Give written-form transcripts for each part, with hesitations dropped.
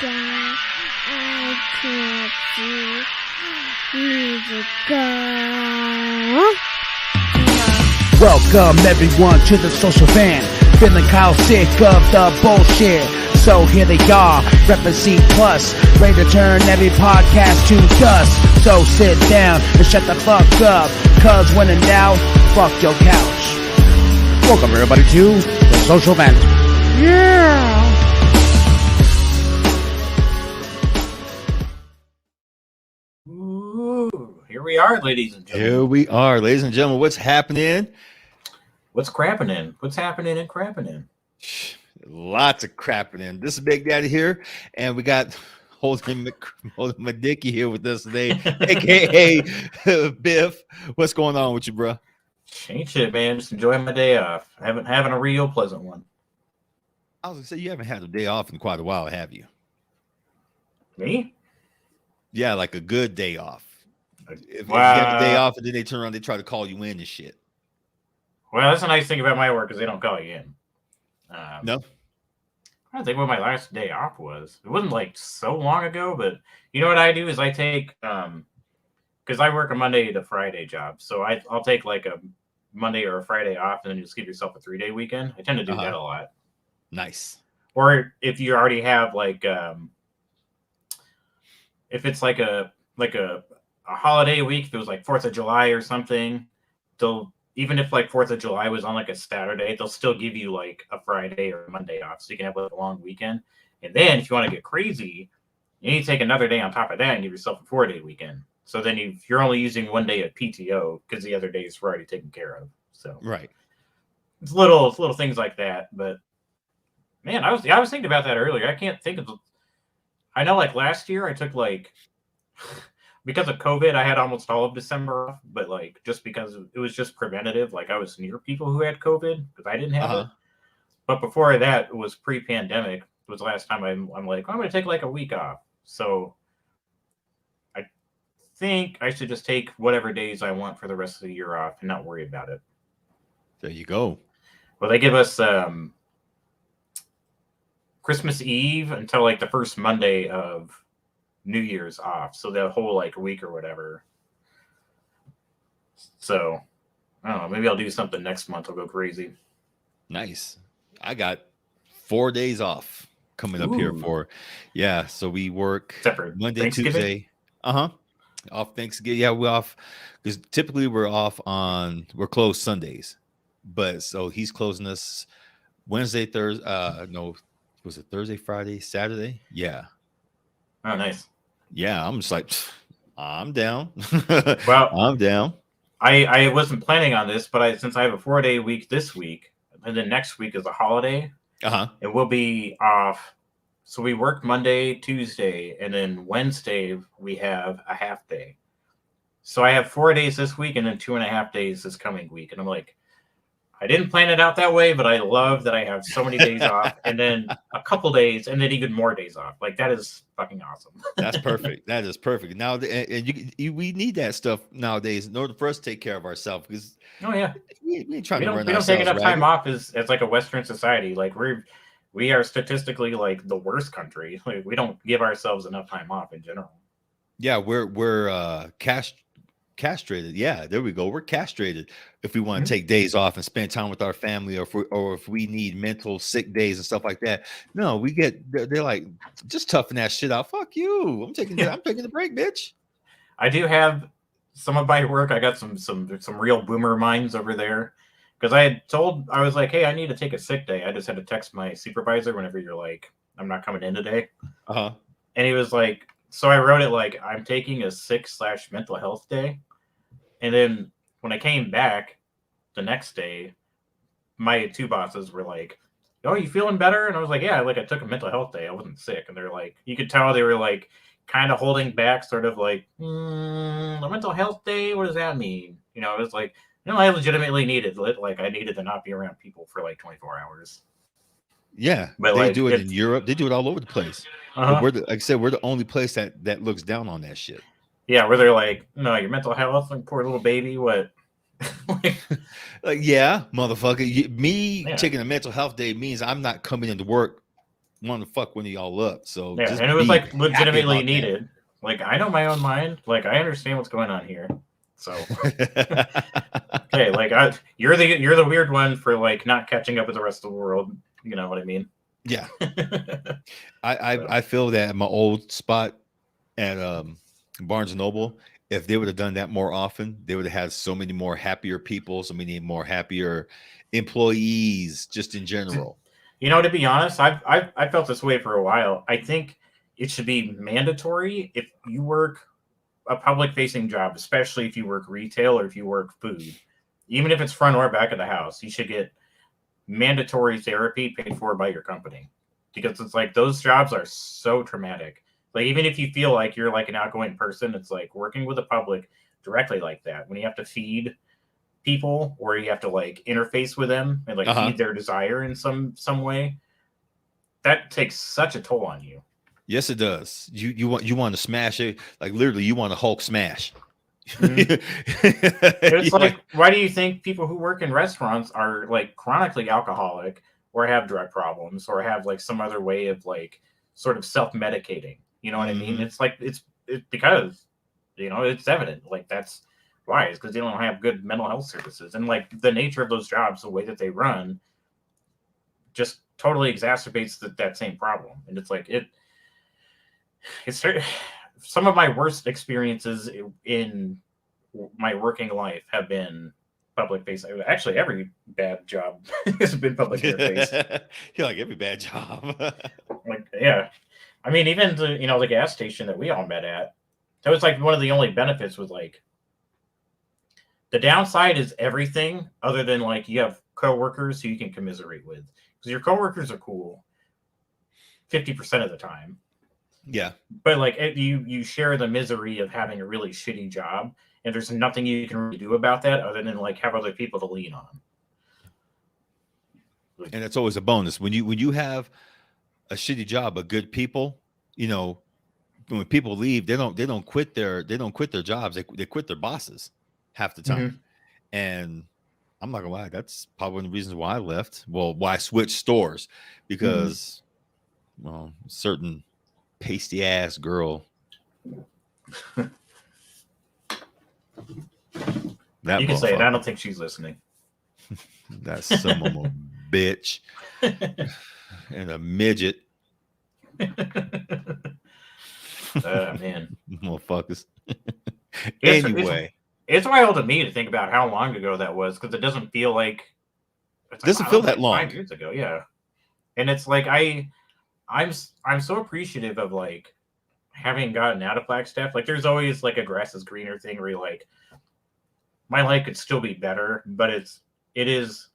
down. I can't see music go. Welcome everyone to the social van. Feeling Kyle sick of the bullshit. So here they are, reppin' C+, ready to turn every podcast to dust. So sit down and shut the fuck up, cause when in doubt, fuck your couch. Welcome everybody to the social van. Yeah! Ooh, here we are, ladies and gentlemen. Here we are, ladies and gentlemen. What's happening? What's crapping in? What's happening and crapping in? Lots of crapping in. This is Big Daddy here, and we got holding my dicky here with us today, aka Biff. What's going on with you, bro? Ain't shit, man. Just enjoying my day off. Having a real pleasant one. I was gonna say you haven't had a day off in quite a while, have you? Me? Yeah, like a good day off. If you got a day off and then they turn around, they try to call you in and shit. Well, that's a nice thing about my work is they don't call you in. No. I don't think what my last day off was. It wasn't like so long ago, but you know what I do is I take because I work a Monday to Friday job, so I'll take like a Monday or a Friday off, and then you just give yourself a 3-day weekend. I tend to do that a lot. Nice. Or if you already have like if it's like a holiday week, if it was like 4th of July or something, they'll even if like 4th of July was on like a Saturday, they'll still give you like a Friday or a Monday off, so you can have like a long weekend. And then if you want to get crazy, you need to take another day on top of that and give yourself a 4-day weekend. So then you're only using 1 day of PTO because the other days were already taken care of. So Right. It's little things like that. But man, I was thinking about that earlier. I can't think of. I know like last year I took like. Because of COVID, I had almost all of December off, but like just because it was just preventative, like I was near people who had COVID because I didn't have it. But before that, it was pre-pandemic. It was the last time I'm like, I'm going to take like a week off. So I think I should just take whatever days I want for the rest of the year off and not worry about it. There you go. Well, they give us Christmas Eve until like the first Monday of New Year's off, so that whole like week or whatever. So I don't know, maybe I'll do something next month. I'll go crazy. Nice. I got 4 days off coming up here for so we work Monday, Tuesday. Off Thanksgiving. Yeah, we're off because typically we're closed Sundays, but so he's closing us Wednesday, Thursday. No, was it Thursday, Friday, Saturday? Yeah. Oh, nice. Yeah, I'm just like, I'm down. Well, I'm down. I wasn't planning on this, but since I have a 4-day week this week, and then next week is a holiday, and we'll be off. So we work Monday, Tuesday, and then Wednesday we have a half day. So I have 4 days this week, and then 2.5 days this coming week, and I'm like, I didn't plan it out that way, but I love that I have so many days off and then a couple days and then even more days off. Like that is fucking awesome. That's perfect. That is perfect. Now, and we need that stuff nowadays in order for us to take care of ourselves. Because we ain't trying to run ourselves. We don't take enough time off as like a Western society. Like we are statistically like the worst country. Like we don't give ourselves enough time off in general. Yeah, we're castrated. Yeah, there we go. We're castrated if we want to take days off and spend time with our family, or if we need mental sick days and stuff like that. No, they're like, just toughen that shit out. Fuck you. I'm taking the break, bitch. I do have some of my work. I got some real boomer minds over there because I was like, hey, I need to take a sick day. I just had to text my supervisor whenever you're like, I'm not coming in today. And he was like, so I wrote it like I'm taking a sick/mental health day. And then when I came back the next day, my two bosses were like, oh, you feeling better? And I was like, yeah, like I took a mental health day. I wasn't sick. And they're like, you could tell they were like kind of holding back, sort of like, a mental health day? What does that mean? You know, it was like, I legitimately needed it. Like I needed to not be around people for like 24 hours. Yeah, but they do it in Europe. They do it all over the place. Like I said, we're the only place that looks down on that shit. Yeah, where they're like, no, your mental health, like poor little baby. What? Like, yeah, motherfucker. Me taking a mental health day means I'm not coming into work want to fuck one of y'all up. So yeah, just and it was like legitimately needed. That. Like, I know my own mind. Like, I understand what's going on here. So okay, like you're the weird one for like not catching up with the rest of the world. You know what I mean? Yeah. I feel that at my old spot at Barnes and Noble, if they would have done that more often, they would have had so many more happier people, so many more happier employees, just in general. You know, to be honest, I felt this way for a while. I think it should be mandatory if you work a public-facing job, especially if you work retail or if you work food, even if it's front or back of the house, you should get mandatory therapy paid for by your company, because it's like those jobs are so traumatic. Like, even if you feel like you're like an outgoing person, it's like working with the public directly like that, when you have to feed people or you have to like interface with them and like feed their desire in some way, that takes such a toll on you. Yes, it does. You want to smash it, like literally you want to Hulk smash. Mm-hmm. It's like, why do you think people who work in restaurants are like chronically alcoholic or have drug problems or have like some other way of like sort of self-medicating? You know what I mean? It's like it's because, you know, it's evident. Like, that's why. It's because they don't have good mental health services, and like the nature of those jobs, the way that they run, just totally exacerbates that same problem. And it's like it's some of my worst experiences in my working life have been public facing. Actually, every bad job has been public interface. You're like, every bad job. Like, yeah. I mean, even the gas station that we all met at, that was like one of the only benefits was like, the downside is everything other than like you have coworkers who you can commiserate with, because your coworkers are cool 50% of the time. Yeah. But like you share the misery of having a really shitty job, and there's nothing you can really do about that other than like have other people to lean on. And that's always a bonus when you have a shitty job, but good people. You know, when people leave, they don't quit their jobs. They quit their bosses half the time. And I'm not gonna lie, that's probably one of the reasons why I left. Well, why I switched stores, because well, certain pasty ass girl. That you can say it. I don't think she's listening. That's some of a bitch and a midget. Man, motherfuckers. Anyway, it's wild to me to think about how long ago that was, because it doesn't feel like it doesn't feel that long. 5 years ago, yeah. And it's like I'm so appreciative of like having gotten out of Flagstaff. Like, there's always like a grass is greener thing where you're like, my life could still be better, but it is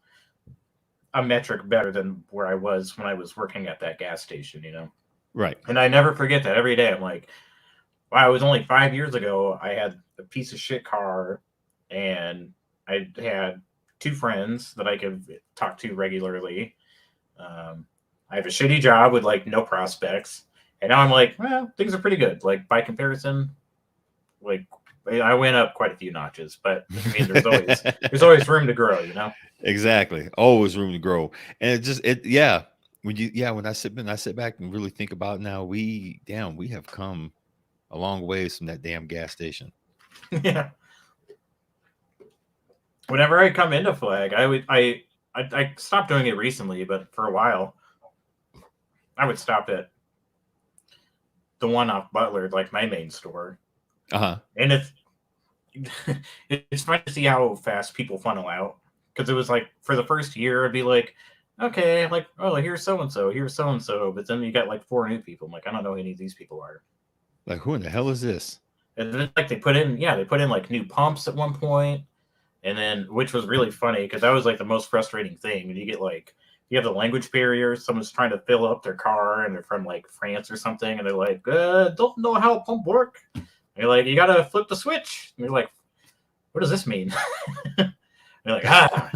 a metric better than where I was when I was working at that gas station, you know? Right. And I never forget that. Every day I'm like, wow, it was only 5 years ago I had a piece of shit car and I had 2 friends that I could talk to regularly. I have a shitty job with like no prospects. And now I'm like, well, things are pretty good. Like, by comparison, like, I went up quite a few notches, but I mean, there's always room to grow, you know? Exactly. Always room to grow. And when I sit back and really think about it now, we have come a long ways from that damn gas station. Yeah. Whenever I come into Flag, I stopped doing it recently, but for a while, I would stop at the one off Butler, like my main store. And it's fun to see how fast people funnel out, because it was like, for the first year it'd be like, okay, like, oh, here's so and so, but then you got like 4 new people. I'm like, I don't know who any of these people are. Like, who in the hell is this? And then like they put in like new pumps at one point, and then, which was really funny, because that was like the most frustrating thing, when you get like, you have the language barrier. Someone's trying to fill up their car and they're from like France or something, and they're like, don't know how a pump work. And you're like, you gotta flip the switch. And you're like, what does this mean? You're like,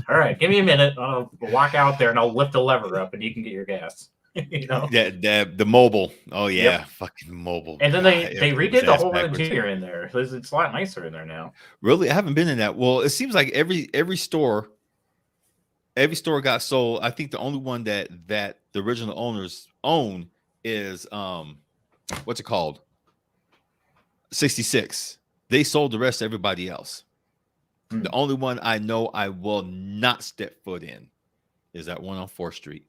all right, give me a minute. I'll walk out there and I'll lift the lever up and you can get your gas. You know? Yeah, the mobile. Oh yeah, yep. Fucking mobile. And then they redid the whole interior in there. It's a lot nicer in there now. Really? I haven't been in that. Well, it seems like every store got sold. I think the only one that the original owners own is what's it called? 66. They sold the rest to everybody else. The only one I know I will not step foot in is that one on 4th Street.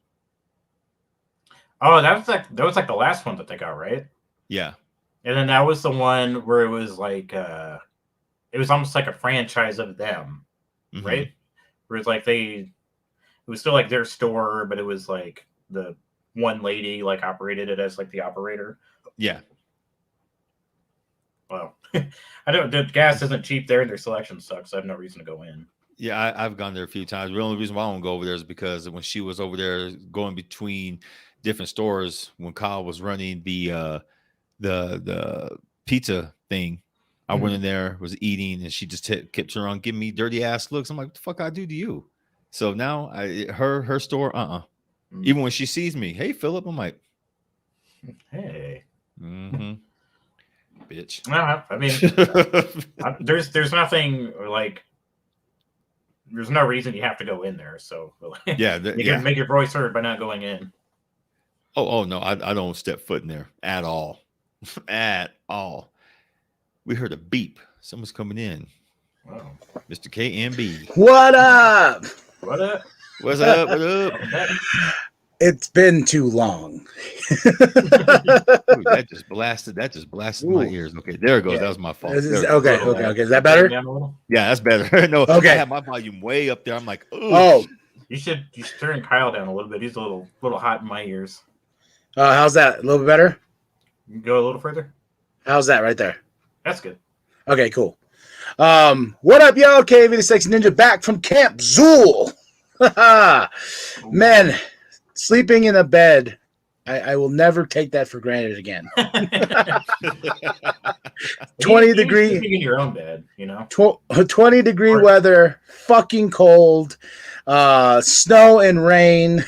Oh, that was like the last one that they got, right? Yeah. And then that was the one where it was like it was almost like a franchise of them, right? Where it's like it was still like their store, but it was like the one lady like operated it as like the operator. Yeah. Well, I don't. The gas isn't cheap there, and their selection sucks. So I have no reason to go in. Yeah, I've gone there a few times. The only reason why I don't go over there is because when she was over there going between different stores, when Kyle was running the pizza thing, I went in there, was eating, and she just kept turning around, giving me dirty ass looks. I'm like, what the fuck I do to you? So now her store, Even when she sees me, hey Philip, I'm like, hey. Bitch. No, I mean, there's nothing like, there's no reason you have to go in there. So yeah, you can make your voice heard by not going in. Oh no, I don't step foot in there at all, at all. We heard a beep. Someone's coming in. Wow. Mr. KMB. What up? What up? What's up? What up? It's been too long. Ooh, that just blasted my ears. Okay, there it goes. That was my fault. Okay. Is that better? Yeah, that's better. No, okay. I have my volume way up there. I'm like, ooh. Oh, you should turn Kyle down a little bit. He's a little hot in my ears. How's that? A little bit better? You can go a little further. How's that right there? That's good. Okay, cool. What up, y'all? KV6 Ninja back from Camp Zool. Man, sleeping in a bed. I will never take that for granted again. 20-degree sleeping in your own bed, you know. 20-degree weather, fucking cold, snow and rain.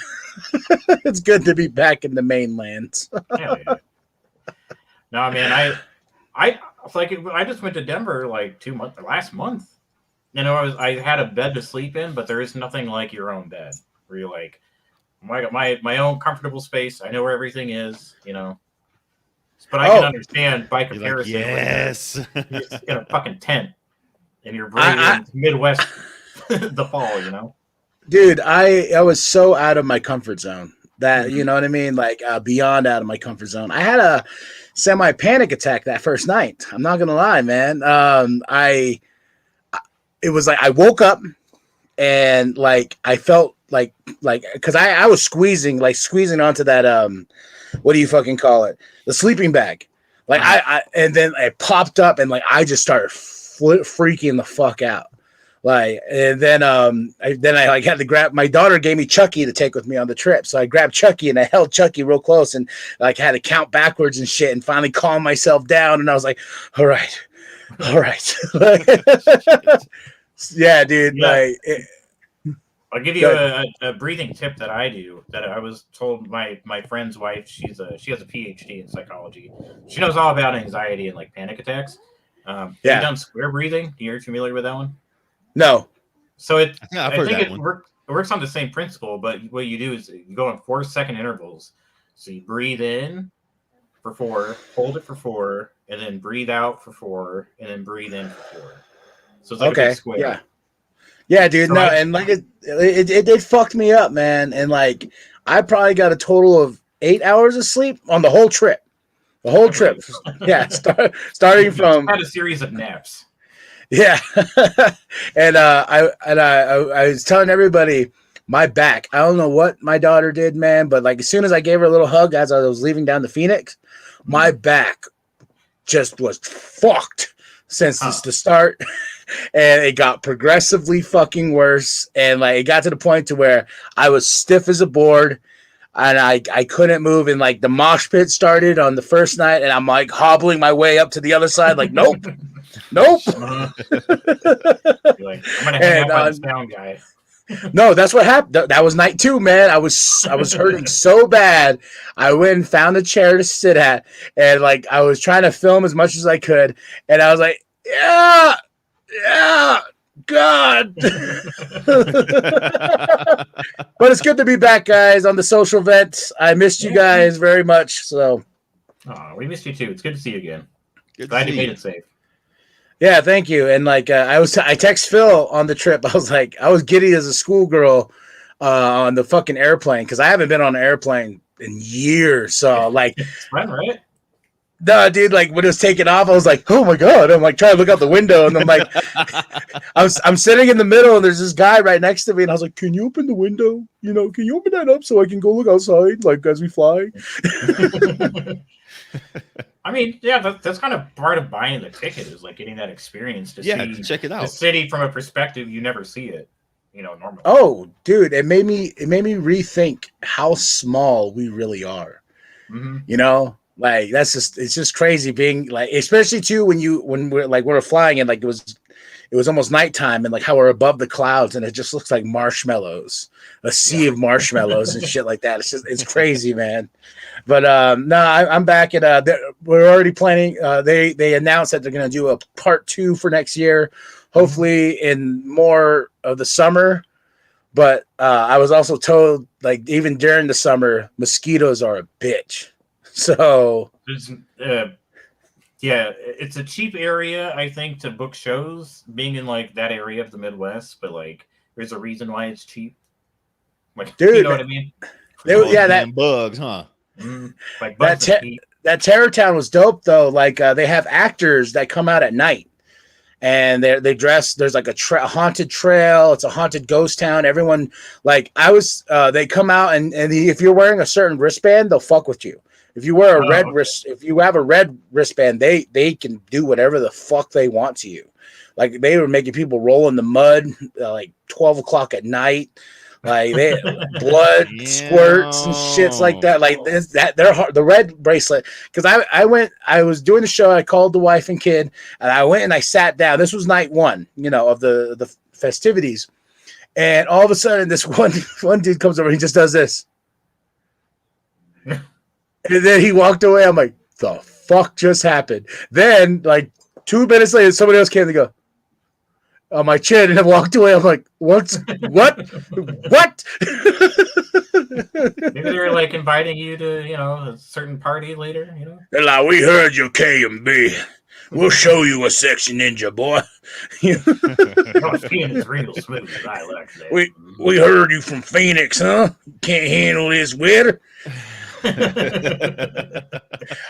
It's good to be back in the mainlands. Yeah. No, man, I just went to Denver like last month. You know, I had a bed to sleep in, but there is nothing like your own bed where you're like, I got my own comfortable space. I know where everything is, you know. But I can understand by comparison. Like, yes, you're in a fucking tent and you're breathing Midwest the fall, you know. Dude, I was so out of my comfort zone that you know what I mean, like beyond out of my comfort zone. I had a semi-panic attack that first night. I'm not gonna lie, man. It was like I woke up and like I felt like because I was squeezing onto that what do you fucking call it, the sleeping bag, like I and then I popped up and like I just started freaking the fuck out, like, and then I like had to grab, my daughter gave me Chucky to take with me on the trip, so I grabbed Chucky and I held Chucky real close and like had to count backwards and shit and finally calm myself down, and I was like, all right. Yeah, dude. Yeah. Like, I'll give you a breathing tip that I do, that I was told my friend's wife. She has a PhD in psychology. She knows all about anxiety and like panic attacks. You've done square breathing. You're familiar with that one? No. So I think it works on the same principle, but what you do is you go in 4-second intervals. So you breathe in for 4, hold it for 4, and then breathe out for 4, and then breathe in for 4. So it's like a big square. Yeah, dude. So and like it fucked me up, man. And like I probably got a total of 8 hours of sleep on the whole trip. The whole trip. Yeah, starting from had a series of naps. Yeah. And I was telling everybody my back. I don't know what my daughter did, man, but like as soon as I gave her a little hug as I was leaving down to Phoenix, my back just was fucked since the start. And it got progressively fucking worse. And like it got to the point to where I was stiff as a board and I couldn't move. And like the mosh pit started on the first night and I'm like hobbling my way up to the other side, like, nope. You're like, I'm gonna hang out by the sound guy. No, that's what happened. That was night 2, man. I was hurting so bad. I went and found a chair to sit at, and like I was trying to film as much as I could, and I was like, yeah, God. But it's good to be back, guys, on the social vent. I missed you guys very much. So, we missed you too. It's good to see you again. Good Glad you made it safe. Yeah, thank you. And like I text Phil on the trip. I was giddy as a schoolgirl on the fucking airplane because I haven't been on an airplane in years. So like, it's fun, right? No, dude, like when it was taking off, I was like, oh my God. I'm like trying to look out the window and I'm like, I'm sitting in the middle and there's this guy right next to me. And I was like, can you open the window? You know, can you open that up so I can go look outside like as we fly? I mean, yeah, that's kind of part of buying the ticket is like getting that experience to see check it out. The city from a perspective you never see it, normally. Oh, dude, it made me rethink how small we really are. Mm-hmm. Like it's just crazy being like, especially too when we're flying and like it was almost nighttime and like how we're above the clouds and it just looks like marshmallows, a sea of marshmallows and shit like that. It's crazy, man. But no, I'm back at we're already planning. They announced that they're gonna do a part 2 for next year, hopefully in more of the summer. But I was also told like even during the summer, mosquitoes are a bitch. So yeah, it's a cheap area, I think, to book shows, being in like that area of the Midwest. But like, there's a reason why it's cheap. Like, dude, you know what I mean? That bugs, huh? Like bugs that Terror Town was dope though. Like they have actors that come out at night. And they dress. There's like a haunted trail. It's a haunted ghost town. Everyone they come out and if you're wearing a certain wristband, they'll fuck with you. If you wear a red wrist, if you have a red wristband, they can do whatever the fuck they want to you. Like they were making people roll in the mud like 12 o'clock at night. Like they blood squirts and shits like that. Like the red bracelet. Because I was doing the show. I called the wife and kid, and I went and I sat down. This was night 1, of the festivities, and all of a sudden, this one dude comes over. He just does this, and then he walked away. I'm like, the fuck just happened? Then, like 2 minutes later, somebody else came to go on my chin and I walked away. I'm like, what? What? Maybe they were like inviting you to, a certain party later, They're like, we heard you K&B. We'll show you a sexy ninja, boy. Skin is real smooth. I like that. We heard you from Phoenix, huh? Can't handle this weather.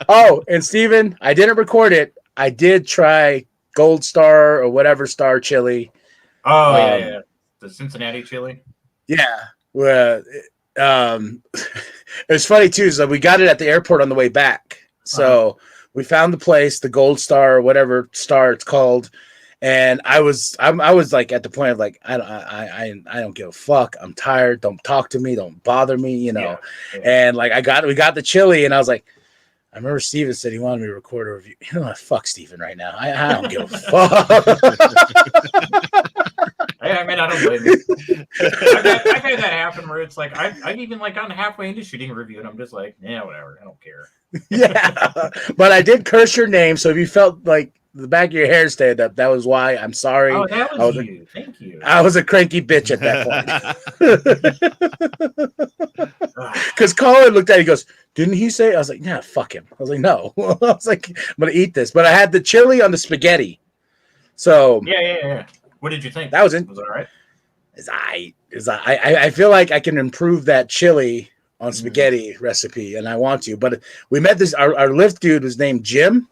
Oh, and Steven, I didn't record it. I did try Gold Star or whatever Star chili. Oh, yeah. The Cincinnati chili. Yeah. Well, it's funny too. So we got it at the airport on the way back. So we found the place, the Gold Star or whatever star it's called. And I was like at the point of like, I don't give a fuck. I'm tired. Don't talk to me. Don't bother me. Yeah. And like we got the chili and I was like, I remember Steven said he wanted me to record a review. Fuck Steven right now. I don't give a fuck. I mean, I don't blame you. I've had that happen where it's like I've even like gotten halfway into shooting a review and I'm just like, yeah, whatever. I don't care. Yeah, but I did curse your name, so if you felt like the back of your hair stayed up, that was why. I'm sorry. Oh, that was you. Thank you. I was a cranky bitch at that point. Because Colin looked at it, he goes, didn't he say? I was like, nah, fuck him. I was like, no. I was like, I'm going to eat this. But I had the chili on the spaghetti. So. Yeah. What did you think? Was it all right? I feel like I can improve that chili on spaghetti recipe, and I want to. But we met our Lyft dude was named Jim.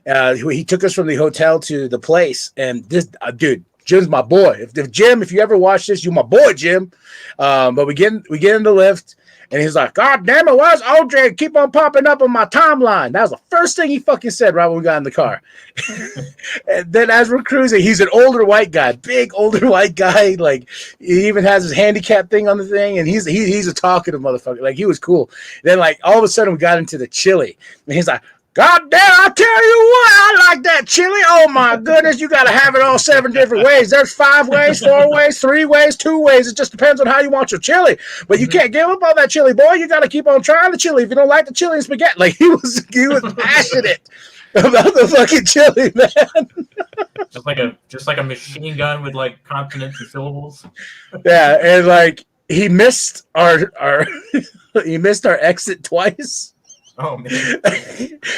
He took us from the hotel to the place, and this dude, Jim's my boy. If Jim, if you ever watch this, you my boy, Jim. But we get in the Lyft, and he's like, God damn it, why does OJ keep on popping up on my timeline? That was the first thing he fucking said right when we got in the car. And then as we're cruising, he's an older white guy, big older white guy. Like he even has his handicap thing on the thing, and he's a talkative motherfucker. Like he was cool. Then like all of a sudden we got into the chili, and he's like, God damn, I tell you what, I like that chili. Oh my goodness, you got to have it all 7 different ways. There's 5 ways, 4 ways, 3 ways, 2 ways. It just depends on how you want your chili. But you can't give up on that chili, boy. You got to keep on trying the chili if you don't like the chili and spaghetti. Like he was passionate about the fucking chili, man. Just like a machine gun with like consonants and syllables. Yeah, and like he missed our exit twice. Oh man.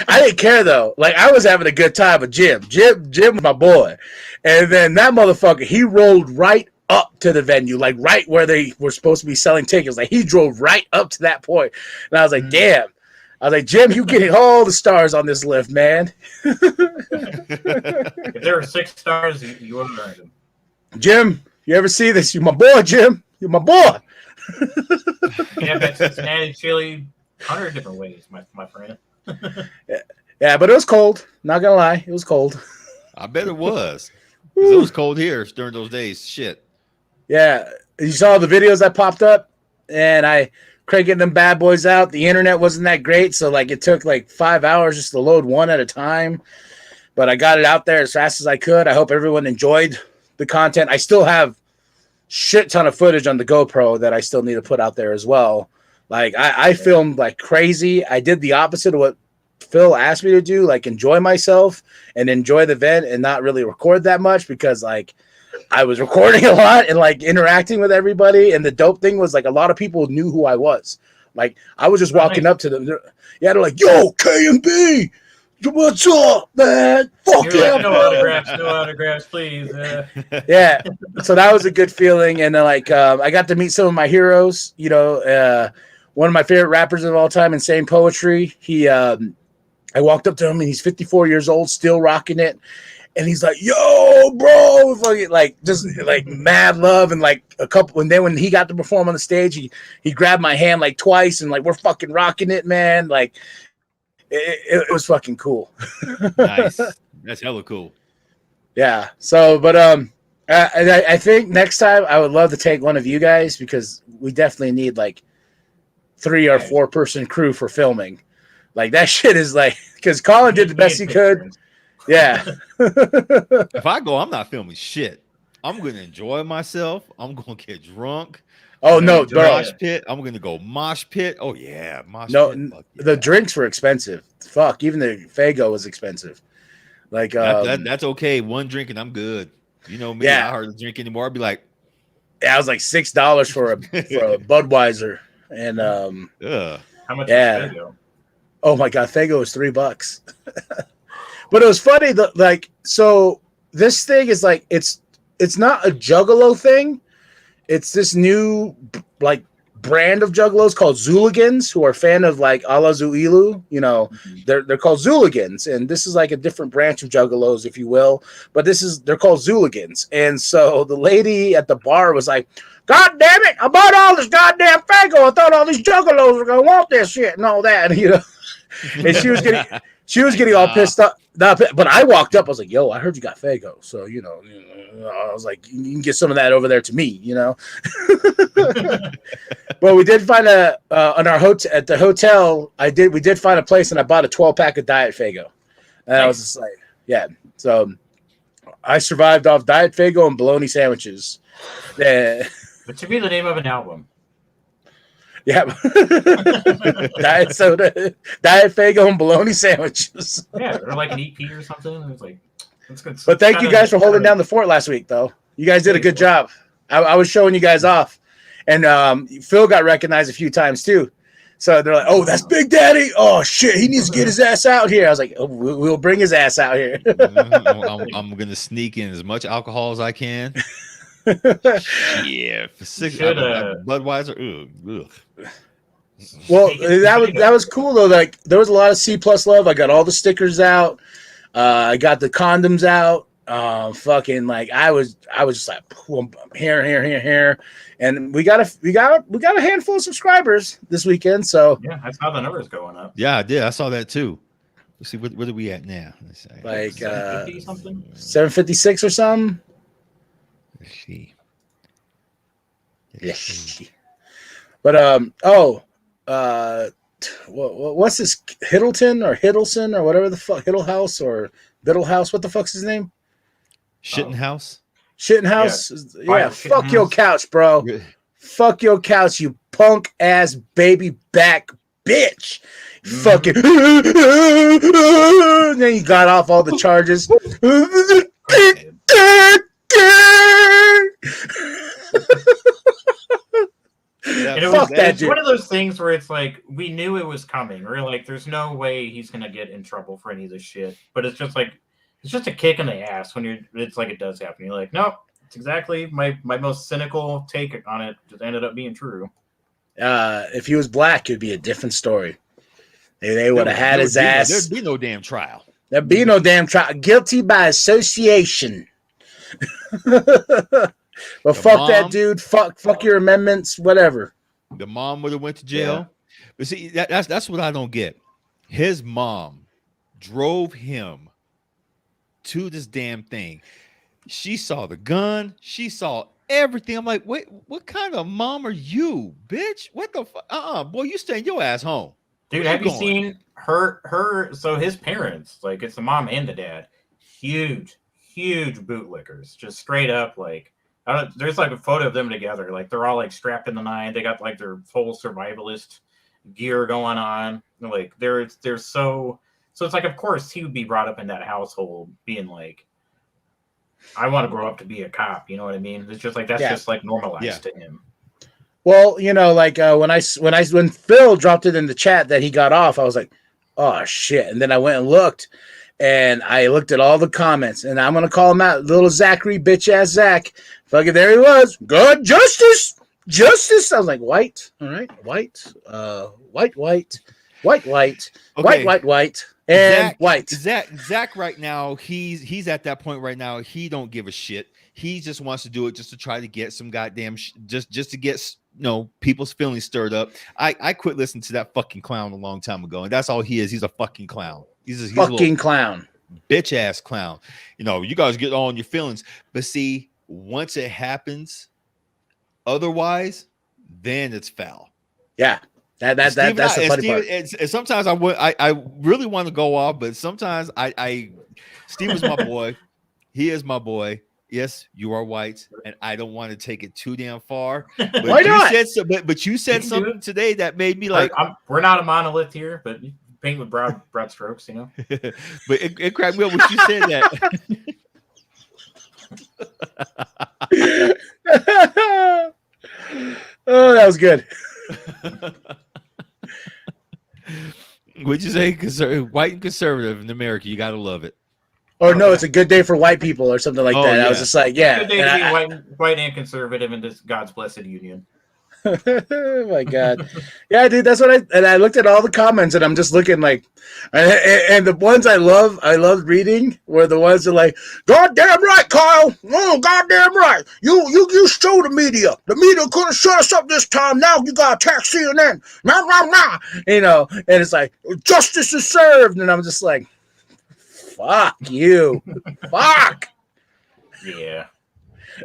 I didn't care though. Like I was having a good time with Jim. Jim was my boy. And then that motherfucker, he rolled right up to the venue, like right where they were supposed to be selling tickets. Like he drove right up to that point. And I was like, damn. I was like, Jim, you getting all the stars on this lift, man. If there were 6 stars, you would have earned them. Jim, you ever see this? You my boy, Jim. You my boy. Yeah, that Cincinnati chili 100 different ways, my friend. Yeah, but it was cold. Not gonna lie, it was cold. I bet it was. 'Cause it was cold here during those days. Shit. Yeah, you saw the videos that popped up, and I cranking them bad boys out. The internet wasn't that great, so like it took like 5 hours just to load one at a time. But I got it out there as fast as I could. I hope everyone enjoyed the content. I still have shit ton of footage on the GoPro that I still need to put out there as well. Like I filmed like crazy. I did the opposite of what Phil asked me to do, like enjoy myself and enjoy the event and not really record that much because like I was recording a lot and like interacting with everybody. And the dope thing was like a lot of people knew who I was. Like I was just walking up to them. They're like, yo, KMB, what's up, man? Fuck yeah. No autographs, please. Yeah. So that was a good feeling. And then like I got to meet some of my heroes, you know, one of my favorite rappers of all time, Insane Poetry. I walked up to him and he's 54 years old, still rocking it. And he's like, yo, bro, like just like mad love. And like a couple, and then when he got to perform on the stage, he grabbed my hand like twice and like, we're fucking rocking it, man. Like it was fucking cool. Nice. That's hella cool. Yeah. So, but I think next time I would love to take one of you guys because we definitely need like 3 or 4 person crew for filming. Like that shit is like, because Colin did the best he could. Yeah. If I go, I'm not filming shit. I'm going to enjoy myself. I'm going to get drunk. Oh, no, bro. Mosh pit. I'm going to go mosh pit. Oh, yeah. Mosh pit. Yeah. The drinks were expensive. Fuck. Even the Faygo was expensive. Like, that's okay. One drink and I'm good. You know me. Yeah. I hardly drink anymore. I'd be like, yeah, it was like $6 for a Budweiser. And, how much yeah. was Faygo? Oh my God. Faygo was $3. But it was funny that like, so this thing is like, it's not a Juggalo thing. It's this new like brand of Juggalos called Zooligans who are a fan of like Ala Zuilu. You know, they're called Zooligans. And this is like a different branch of Juggalos, if you will. But they're called Zooligans. And so the lady at the bar was like, God damn it, I bought all this goddamn Faygo. I thought all these Juggalos were going to want this shit and all that. You know, and she was getting all pissed up. But I walked up. I was like, "Yo, I heard you got Faygo." So you know, I was like, "You can get some of that over there to me," you know. But we did find at the hotel. We did find a place, and I bought a 12-pack of Diet Faygo. And I was just like, "Yeah." So I survived off Diet Faygo and bologna sandwiches. Yeah. It should be the name of an album. Yeah. Diet soda, Diet Faygo, and bologna sandwiches. Yeah, or like an EP or something. It's like, that's good. But thank you guys for holding down the fort last week, though. You guys did a good job. I was showing you guys off. And Phil got recognized a few times, too. So they're like, oh, that's Big Daddy. Oh, shit, he needs to get his ass out here. I was like, oh, we'll bring his ass out here. I'm going to sneak in as much alcohol as I can. Yeah, for Budweiser. Ugh. Well, that was cool though. Like there was a lot of C+ love. I got all the stickers out. I got the condoms out. Fucking like I was just like here, and we got a handful of subscribers this weekend. So yeah, I saw the numbers going up. Yeah, I did. I saw that too. Let's see, where are we at now? Let's see. Like 750 something, 756 or something. Let's see. Yeah. But what's this Hiddleton or Hiddleston or whatever the fuck, Hiddlehouse or Biddlehouse? What the fuck's his name? Shittenhouse. Shittenhouse. Yeah, fuck Shittenhouse. your couch, bro. Fuck your couch, you punk ass baby back bitch. Fucking. Then he got off all the charges. And it Fuck was, that it's dude. one of those things where it's like we knew it was coming. We're like, there's no way he's gonna get in trouble for any of this shit. But it's just like it's just a kick in the ass when it's like it does happen. You're like, nope, it's exactly my most cynical take on it just ended up being true. If he was black, it'd be a different story. They would have had his ass. There'd be no damn trial. There'd be no damn trial. Guilty by association. But fuck that dude. Fuck your amendments. Whatever. The mom would have went to jail. Yeah. But see, that's what I don't get. His mom drove him to this damn thing. She saw the gun. She saw everything. I'm like, wait, what kind of mom are you, bitch? What the fuck? Boy, you staying your ass home. Dude, have you seen her? So his parents, like it's the mom and the dad, huge bootlickers, just straight up like. There's like a photo of them together, like they're all like strapped in the nine. They got like their full survivalist gear going on. Like they're so it's like of course he would be brought up in that household being like, I want to grow up to be a cop. You know what I mean? It's just like that's just like normalized to him. Well, you know, like when Phil dropped it in the chat that he got off, I was like, oh shit. And then I went and looked. And I looked at all the comments, and I'm gonna call him out, little Zachary, bitch ass Zach. Fucking there he was. Good justice. I was like, white, all right, white, white, and white. Zach right now, he's at that point right now. He don't give a shit. He just wants to do it just to try to get some goddamn just to get people's feelings stirred up. I quit listening to that fucking clown a long time ago, and that's all he is. He's a fucking clown. He's a fucking clown, bitch ass clown. You guys get all in your feelings, but see, once it happens, otherwise, then it's foul. Yeah, that's the funny part. And sometimes I really want to go off, but sometimes Steve is my boy. He is my boy. Yes, you are white, and I don't want to take it too damn far. But why not? But you said something today that made me like, we're not a monolith here, but paint with broad strokes, you know. But it cracked me up when you said that. Oh, that was good. What'd you say? White and conservative in America, you gotta love it. Or no, it's a good day for white people or something like that. Yeah. I was just like, yeah. Good day to be white and conservative in this God's blessed union. Oh my god. Yeah, dude, that's what I looked at all the comments and I'm just looking like and the ones I loved reading were the ones that like, goddamn right, Kyle. Oh, goddamn right. You show the media. The media could have shut us up this time. Now you gotta text CNN. Nah. And it's like justice is served. And I'm just like, fuck you. Fuck. Yeah.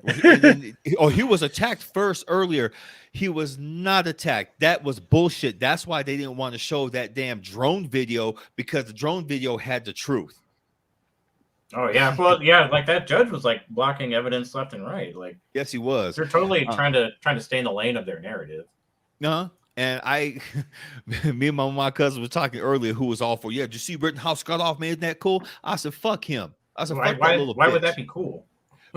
He was attacked first earlier. He was not attacked. That was bullshit. That's why they didn't want to show that damn drone video, because the drone video had the truth. Oh yeah, well yeah, like that judge was like blocking evidence left and right. Like yes, he was. They're totally trying to stay in the lane of their narrative. And me and my cousin was talking earlier, who was all for, did you see Rittenhouse got off, man? Isn't that cool? I said, fuck him. I said, fuck that little bitch. Why would that be cool?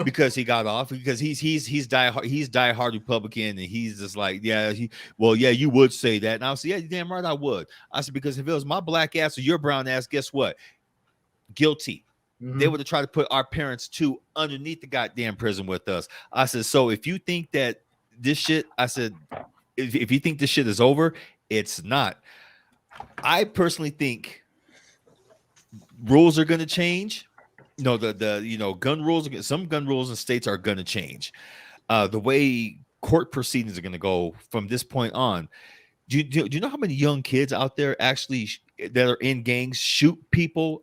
Because he got off, because he's diehard Republican, and he's just like, you would say that. And I said, yeah, you're damn right I would. I said, because if it was my black ass or your brown ass, guess what? Guilty. Mm-hmm. They would have tried to put our parents too underneath the goddamn prison with us. I said, so if you think that this shit, I said, if you think this shit is over, it's not. I personally think rules are going to change. The gun rules, some gun rules in states are going to change. The way court proceedings are going to go from this point on. Do you know how many young kids out there actually that are in gangs shoot people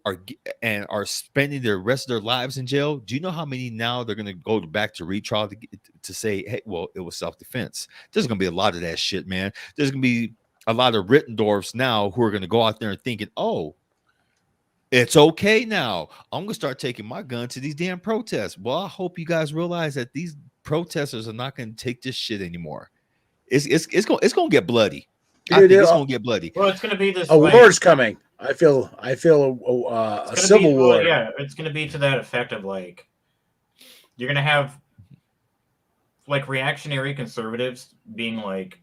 and are spending the rest of their lives in jail? Do you know how many now they're going to go back to retrial to say, hey, well, it was self-defense? There's going to be a lot of that shit, man. There's going to be a lot of Rittendorfs now who are going to go out there and thinking, oh, it's okay now. I'm going to start taking my gun to these damn protests. Well, I hope you guys realize that these protesters are not going to take this shit anymore. It's going to get bloody. I think it's going to get bloody. Well, it's going to be this. A war's coming. I feel a civil war. Well, yeah, it's going to be to that effect of like, you're going to have like reactionary conservatives being like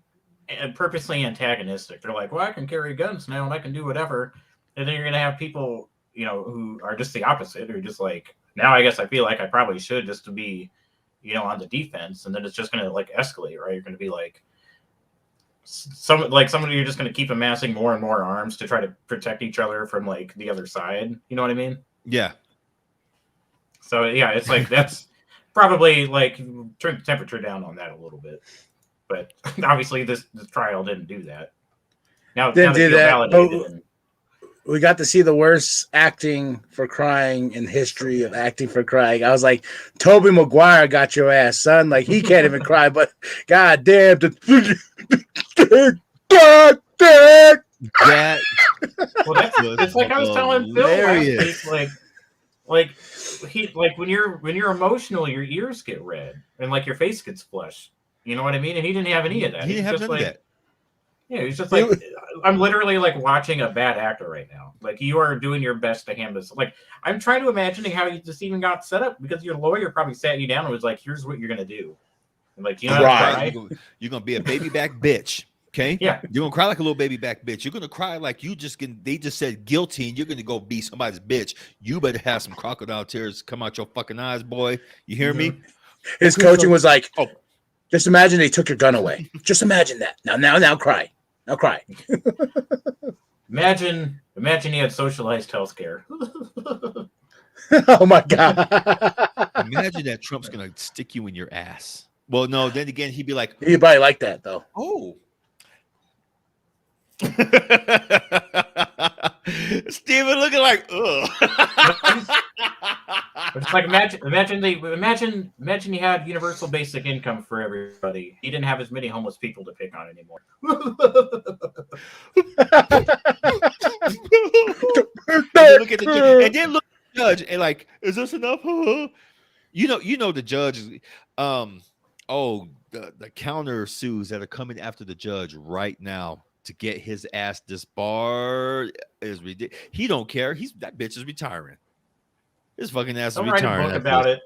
purposely antagonistic. They're like, well, I can carry guns now and I can do whatever. And then you're going to have people, who are just the opposite, who are just like, now I guess I feel like I probably should just to be, on the defense. And then it's just going to like escalate, right? You're going to be like, somebody you're just going to keep amassing more and more arms to try to protect each other from like the other side. You know what I mean? Yeah. So yeah, it's like that's probably like turn the temperature down on that a little bit. But obviously this trial didn't do that. Now didn't do that. We got to see the worst acting for crying in history of acting for crying. I was like, Tobey Maguire got your ass, son. Like, he can't even cry, but god damn. God damn. That it's like I was telling Phil last week, like when you're emotional, your ears get red and like your face gets flushed. You know what I mean? And he didn't have any of that. He didn't have none of that. Yeah, he's just like, I'm literally like watching a bad actor right now. Like, you are doing your best to hand this. Like, I'm trying to imagine how you just even got set up because your lawyer probably sat you down and was like, here's what you're going to do. And like, you know, right. You're going to be a baby back bitch. Okay. Yeah. You're going to cry like a little baby back bitch. You're going to cry like they just said guilty and you're going to go be somebody's bitch. You better have some crocodile tears come out your fucking eyes, boy. You hear me? His coaching was like, oh, just imagine they took your gun away. Just imagine that. Now cry. Now cry. Imagine he had socialized healthcare. Oh my god! Imagine that Trump's gonna stick you in your ass. Well, no. Then again, he'd be like, he'd probably like that though. Oh, Steven looking like, ugh. It's like imagine you had universal basic income for everybody. He didn't have as many homeless people to pick on anymore. Look at the judge, and then look at the judge and like, is this enough? You know the judge is the counter sues that are coming after the judge right now to get his ass disbarred is ridiculous. He don't care. That bitch is retiring. His fucking ass is retiring. Write a book about it.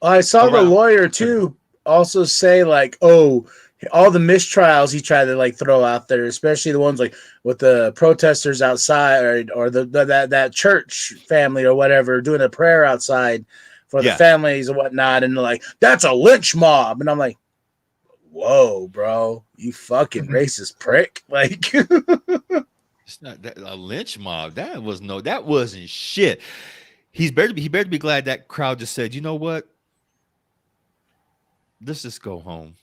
I saw the lawyer too also say like, oh, all the mistrials he tried to like throw out there, especially the ones like with the protesters outside or that church family or whatever doing a prayer outside for the families and whatnot, and they're like, that's a lynch mob, and I'm like, whoa, bro, you fucking racist prick! Like, it's not that a lynch mob. That wasn't shit. He better be glad that crowd just said, you know what? Let's just go home.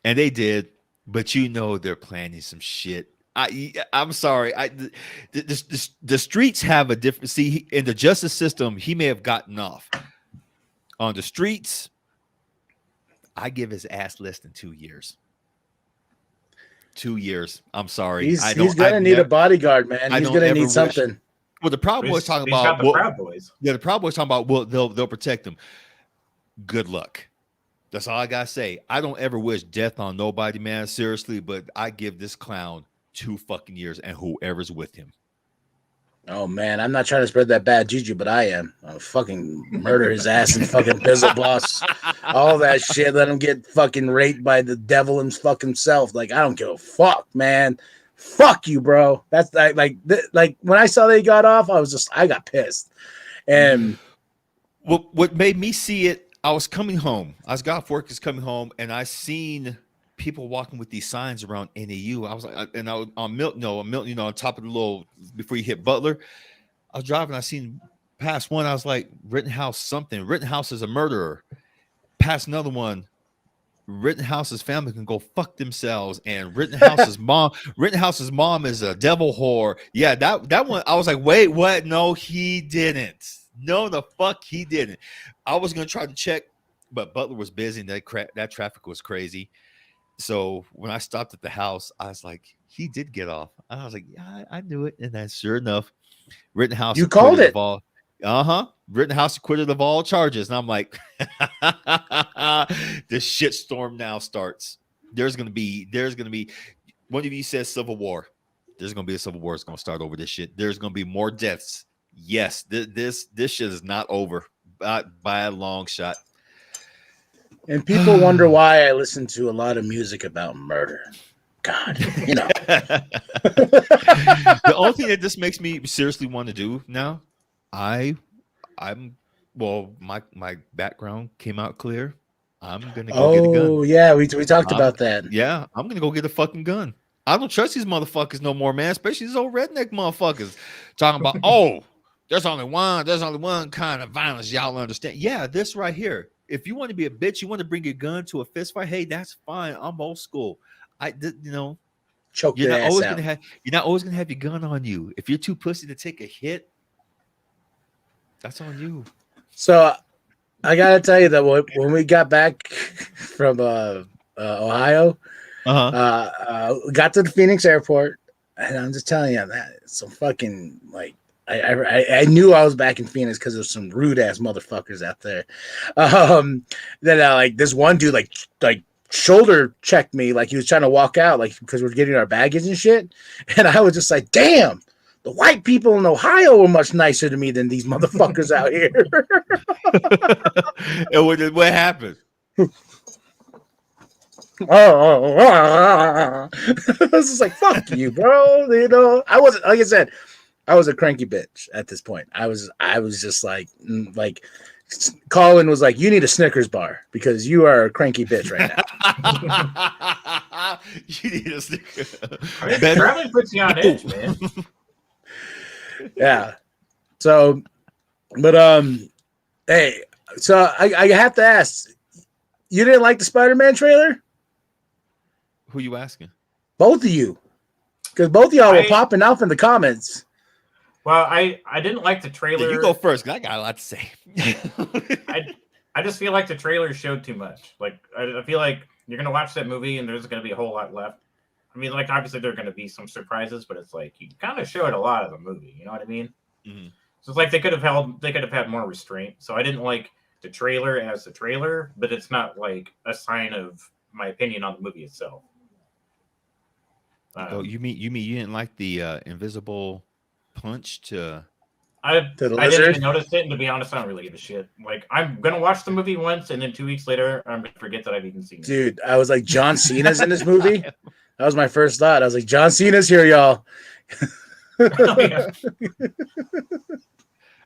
And they did, but they're planning some shit. I'm sorry. The streets have a different. See, in the justice system, he may have gotten off. On the streets, I give his ass less than 2 years. 2 years. I'm sorry. He's gonna need a bodyguard, man. He's gonna need something. Well, the Proud Boys talking about the Proud Boys. Yeah, the Proud Boys talking about they'll protect them. Good luck. That's all I gotta say. I don't ever wish death on nobody, man. Seriously, but I give this clown 2 fucking years and whoever's with him. Oh man, I'm not trying to spread that bad juju, but I am. I'll fucking murder his ass and fucking pizzle boss. All that shit. Let him get fucking raped by the devil and fucking self. Like, I don't give a fuck, man. Fuck you, bro. That's like when I saw they got off, I got pissed. And what made me see it, I was coming home. I was got off work, coming home, and I seen people walking with these signs around NAU. I was like, and I was on Milton, on top of the little before you hit Butler. I was driving, I seen past one, I was like, Rittenhouse something. Rittenhouse is a murderer. Past another one, Rittenhouse's family can go fuck themselves, and Rittenhouse's mom is a devil whore. Yeah, that one. I was like, wait, what? No, he didn't. No, the fuck, he didn't. I was gonna try to check, but Butler was busy, and that traffic was crazy. So when I stopped at the house, I was like, he did get off. And I was like, yeah, I knew it. And then sure enough, Rittenhouse You called acquitted it. of all. Rittenhouse acquitted of all charges. And I'm like, the shit storm now starts. There's gonna be one of you says civil war. There's gonna be a civil war. It's gonna start over this shit. There's gonna be more deaths. Yes, this shit is not over by a long shot. And people wonder why I listen to a lot of music about murder. God, you know. The only thing that this makes me seriously want to do now, my background came out clear. I'm gonna go get a gun. Oh yeah, we talked about that. Yeah, I'm gonna go get a fucking gun. I don't trust these motherfuckers no more, man. Especially these old redneck motherfuckers talking about, oh, there's only one kind of violence y'all understand. Yeah, this right here. If you want to be a bitch, you want to bring your gun to a fist fight. Hey, that's fine. I'm old school. Choke you're your not ass always out. you're not always gonna have your gun on you. If you're too pussy to take a hit, that's on you. So I gotta tell you that when we got back from Ohio, got to the Phoenix airport, and I'm just telling you that some fucking like I knew I was back in Phoenix because there's some rude ass motherfuckers out there. Then like this one dude like shoulder checked me like he was trying to walk out like because we're getting our baggage and shit, and I was just like, damn. The white people in Ohio were much nicer to me than these motherfuckers out here. And what happened? I was just like, fuck you, bro. You know, I wasn't, like I said, I was a cranky bitch at this point. I was just like Colin was like, you need a Snickers bar because you are a cranky bitch right now. You need a Snickers. Traveling puts you on edge, man. Yeah. So, but hey, so I have to ask, you didn't like the Spider-Man trailer? Who you asking? Both of you, because both of y'all were popping off in the comments. Well, I didn't like the trailer. Yeah, you go first, because I got a lot to say. I just feel like the trailer showed too much. Like I feel like you're gonna watch that movie and there's gonna be a whole lot left. I mean, like, obviously there are going to be some surprises, but it's like you kind of showed a lot of the movie. You know what I mean? Mm-hmm. So it's like they could have had more restraint. So I didn't like the trailer as the trailer, but it's not like a sign of my opinion on the movie itself. You mean you didn't like the invisible punch to? I didn't even notice it, and to be honest, I don't really give a shit. Like, I'm gonna watch the movie once, and then 2 weeks later, I'm gonna forget that I've even seen it. Dude, I was like, John Cena's in this movie. That was my first thought. I was like, John Cena's here, y'all.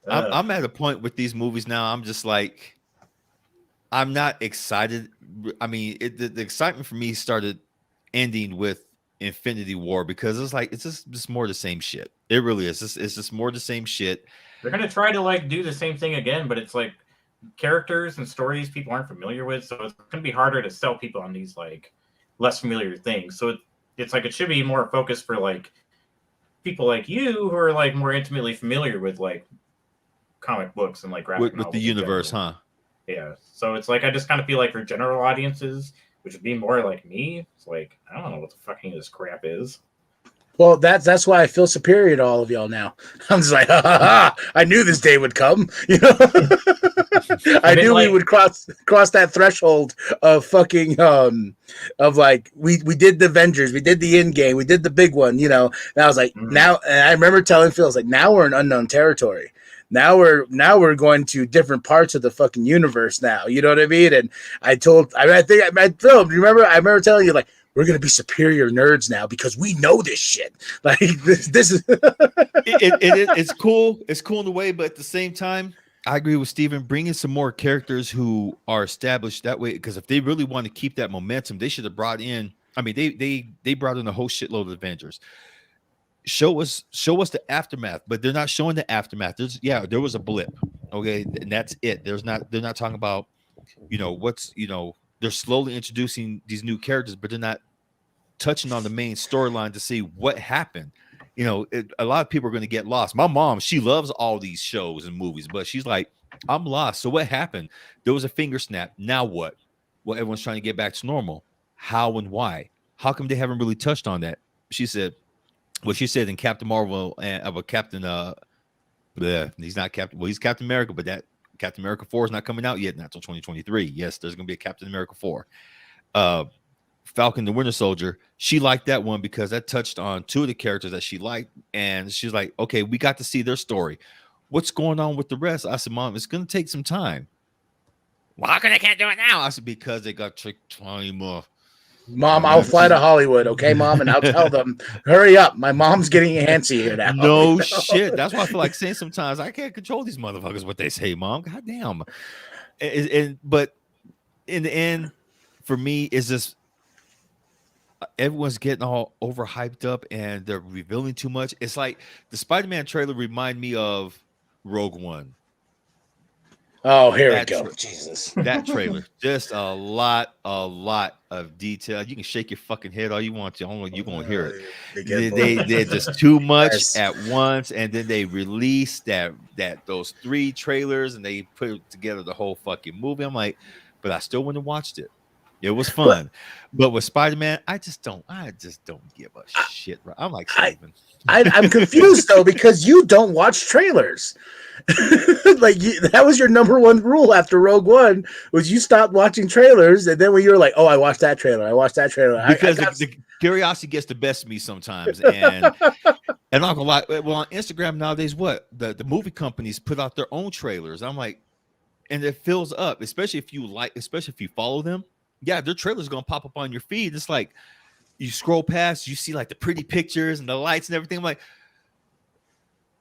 I'm at a point with these movies now. I'm just like, I'm not excited. I mean, the excitement for me started ending with Infinity War because it's just more the same shit. It really is. It's just more the same shit. They're gonna try to like do the same thing again, but it's like characters and stories people aren't familiar with, so it's gonna be harder to sell people on these like less familiar things. So it's like it should be more focused for like people like you who are like more intimately familiar with like comic books and like graphic with the universe, huh? Yeah. So it's like I just kind of feel like for general audiences, which would be more like me, it's like I don't know what the fucking this crap is. Well, that's why I feel superior to all of y'all now. I'm just like, I knew this day would come. You know, I knew we would cross that threshold of fucking of like we did the Avengers, we did the Endgame, we did the big one. You know, and I was like, now, and I remember telling Phil, I was like, now we're in unknown territory. Now we're going to different parts of the fucking universe now. You know what I mean? And Phil, remember? I remember telling you like, we're going to be superior nerds now because we know this shit. Like this is it's cool. It's cool in a way, but at the same time, I agree with Steven. Bringing some more characters who are established that way, because if they really want to keep that momentum, they should have brought in. I mean, they brought in a whole shitload of Avengers. Show us the aftermath, but they're not showing the aftermath. There was a blip, okay, and that's it. They're not talking about, they're slowly introducing these new characters, but they're not touching on the main storyline to see what happened. A lot of people are going to get lost. My mom, she loves all these shows and movies, but she's like, I'm lost. So what happened? There was a finger snap. Now what? Well, everyone's trying to get back to normal. how and why. How come they haven't really touched on that? She said, well, she said in Captain Marvel and of a Captain he's not Captain, well, he's Captain America, but that Captain America 4 is not coming out yet, not until 2023. Yes, there's gonna be a Captain America 4. Falcon the Winter Soldier, she liked that one because that touched on two of the characters that she liked, and she's like, okay, we got to see their story. What's going on with the rest? I said, Mom, it's gonna take some time. Well, how come they can't do it now? I said, because they got time off. Mom, I'll fly to Hollywood, okay, Mom? And I'll tell them, hurry up. My mom's getting antsy here now. No shit. That's why I feel like saying sometimes I can't control these motherfuckers what they say, Mom. God damn. But in the end, for me, is just everyone's getting all overhyped up and they're revealing too much. It's like the Spider-Man trailer remind me of Rogue One. Oh, here we go. Jesus. That trailer. Just a lot of detail. You can shake your fucking head all you want to. You're going to hear it. They're just too much at once. And then they released those 3 trailers and they put together the whole fucking movie. I'm like, but I still went and watched it. It was fun. But with Spider-Man, I just don't give a shit. I'm like, I'm confused though, because you don't watch trailers. Like that was your number one rule after Rogue One, was you stopped watching trailers, and then when you were like, "Oh, I watched that trailer. Because the curiosity gets the best of me sometimes, and I'm not gonna lie. Well, on Instagram nowadays, what the movie companies put out their own trailers. I'm like, and it fills up, especially if you follow them. Yeah, their trailer's gonna pop up on your feed. It's like you scroll past, you see like the pretty pictures and the lights and everything. I'm like,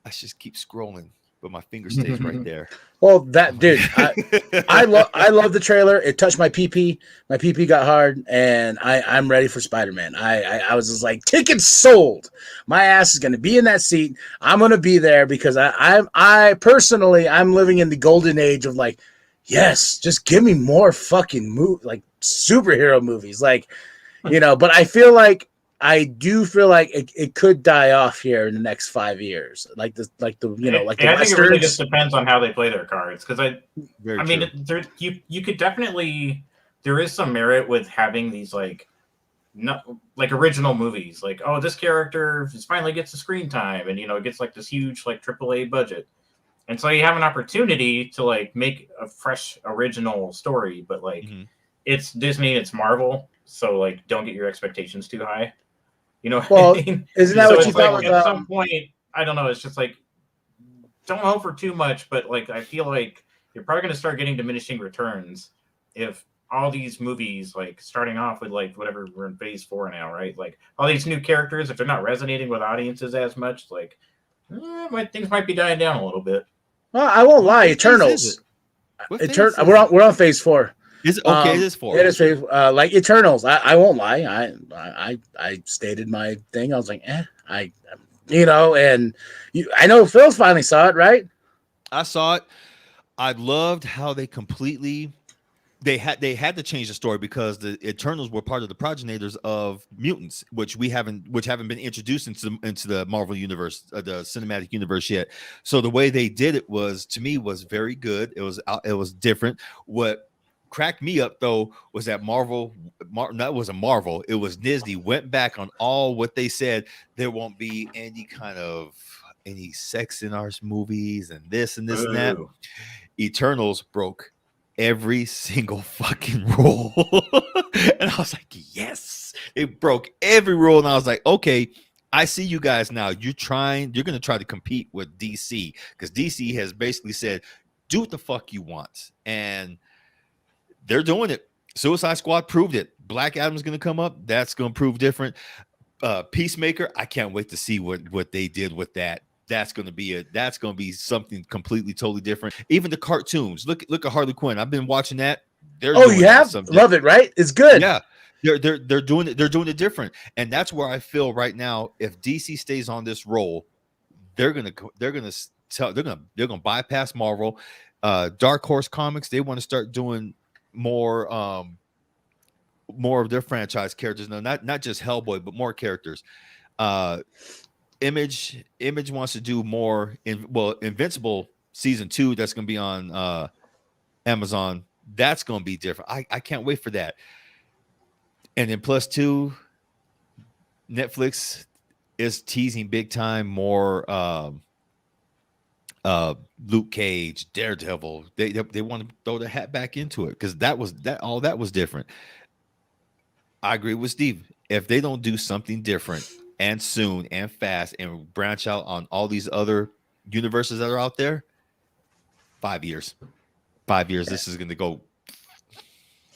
I just keep scrolling, but my finger stays right there. Well, that dude, I love the trailer. It touched my PP. My PP got hard, and I'm ready for Spider-Man. I was just like, tickets sold. My ass is gonna be in that seat. I'm gonna be there because I personally I'm living in the golden age of like, yes, just give me more fucking like superhero movies, like, you know. But I do feel like it could die off here in the next 5 years, like the I think it really just depends on how they play their cards, because I mean, you could definitely, there is some merit with having these like original movies, like, oh, this character finally gets the screen time, and it gets like this huge like AAA budget. And so you have an opportunity to like make a fresh original story, but like it's Disney, it's Marvel, so like don't get your expectations too high. Well, what I mean? Isn't that so what you thought? Like, at some point, I don't know. It's just like, don't hope for too much, but like I feel like you're probably going to start getting diminishing returns if all these movies, like starting off with like whatever, we're in phase 4 now, right? Like all these new characters, if they're not resonating with audiences as much, like things might be dying down a little bit. Well, I won't lie. Eternals. We're on phase 4. Is it okay? It is 4. It is phase, like Eternals. I won't lie. I stated my thing. I was like, I know Phil finally saw it, right? I saw it. I loved how they completely. They had to change the story because the Eternals were part of the progenitors of mutants, which haven't been introduced into the Marvel universe, the cinematic universe yet. So the way they did it was very good. It was different. What cracked me up though was that that wasn't Marvel. It was Disney went back on all what they said. There won't be any sex in our movies and this and this and that. Eternals broke every single fucking rule. And I was like, yes, it broke every rule. And I was like, okay, I see you guys now. You're going to try to compete with DC, because DC has basically said, do what the fuck you want. And they're doing it. Suicide Squad proved it. Black Adam's going to come up. That's going to prove different. Peacemaker, I can't wait to see what they did with that. That's going to be something completely, totally different. Even the cartoons. Look at Harley Quinn. I've been watching that. You have? Love it, right? It's good. Yeah. They're doing it. They're doing it different. And that's where I feel right now, if DC stays on this roll, they're going to bypass Marvel. Dark Horse Comics, they want to start doing more of their franchise characters. No, not just Hellboy, but more characters. Image wants to do more. Invincible season 2, that's going to be on Amazon. That's going to be different. I can't wait for that. And then plus two, Netflix is teasing big time more Luke Cage, Daredevil. They want to throw the hat back into it because that was different. I agree with Steve. If they don't do something different and soon and fast and branch out on all these other universes that are out there, 5 years. 5 years, this is going to go.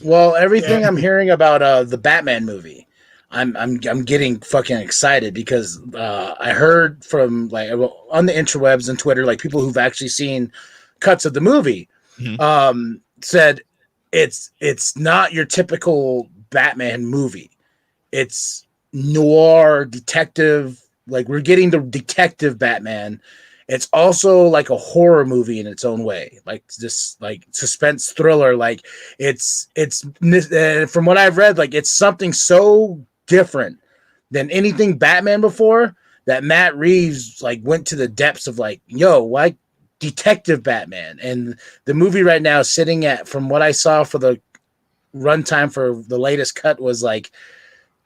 Well, everything I'm hearing about the Batman movie, I'm getting fucking excited because I heard from like on the interwebs and Twitter, like people who've actually seen cuts of the movie, said it's not your typical Batman movie. It's noir detective. Like we're getting the detective Batman. It's also like a horror movie in its own way, like this like suspense thriller. Like it's from what I've read, like it's something so different than anything Batman before that Matt Reeves like went to the depths of like, yo, why detective Batman? And the movie right now is sitting at, from what I saw for the runtime for the latest cut, was like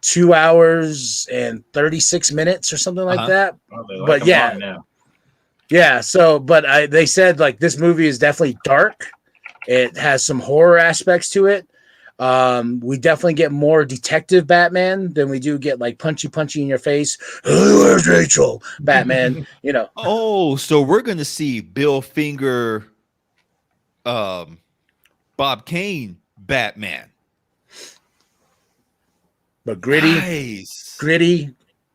2 hours and 36 minutes or something like that. Oh, but yeah. So, but they said like this movie is definitely dark. It has some horror aspects to it. We definitely get more detective Batman than we do get like punchy in your face. Where's Rachel? Batman, you know. Oh, so we're gonna see Bill Finger, Bob Kane Batman. But gritty,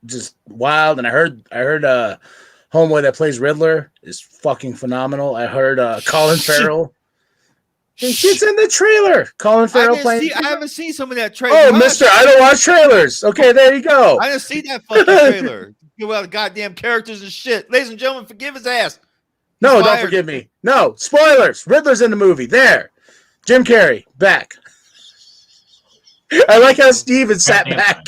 just wild. And I heard homeboy that plays Riddler is fucking phenomenal. I heard Colin Farrell. It's in the trailer. Colin Farrell playing. I haven't seen some of that trailer. Oh, mister, I don't watch trailers. Okay, there you go. I didn't see that fucking trailer. Give out goddamn characters and shit. Ladies and gentlemen, forgive his ass. No, don't forgive me. No, spoilers. Riddler's in the movie. There. Jim Carrey, back. I like how Steven sat back.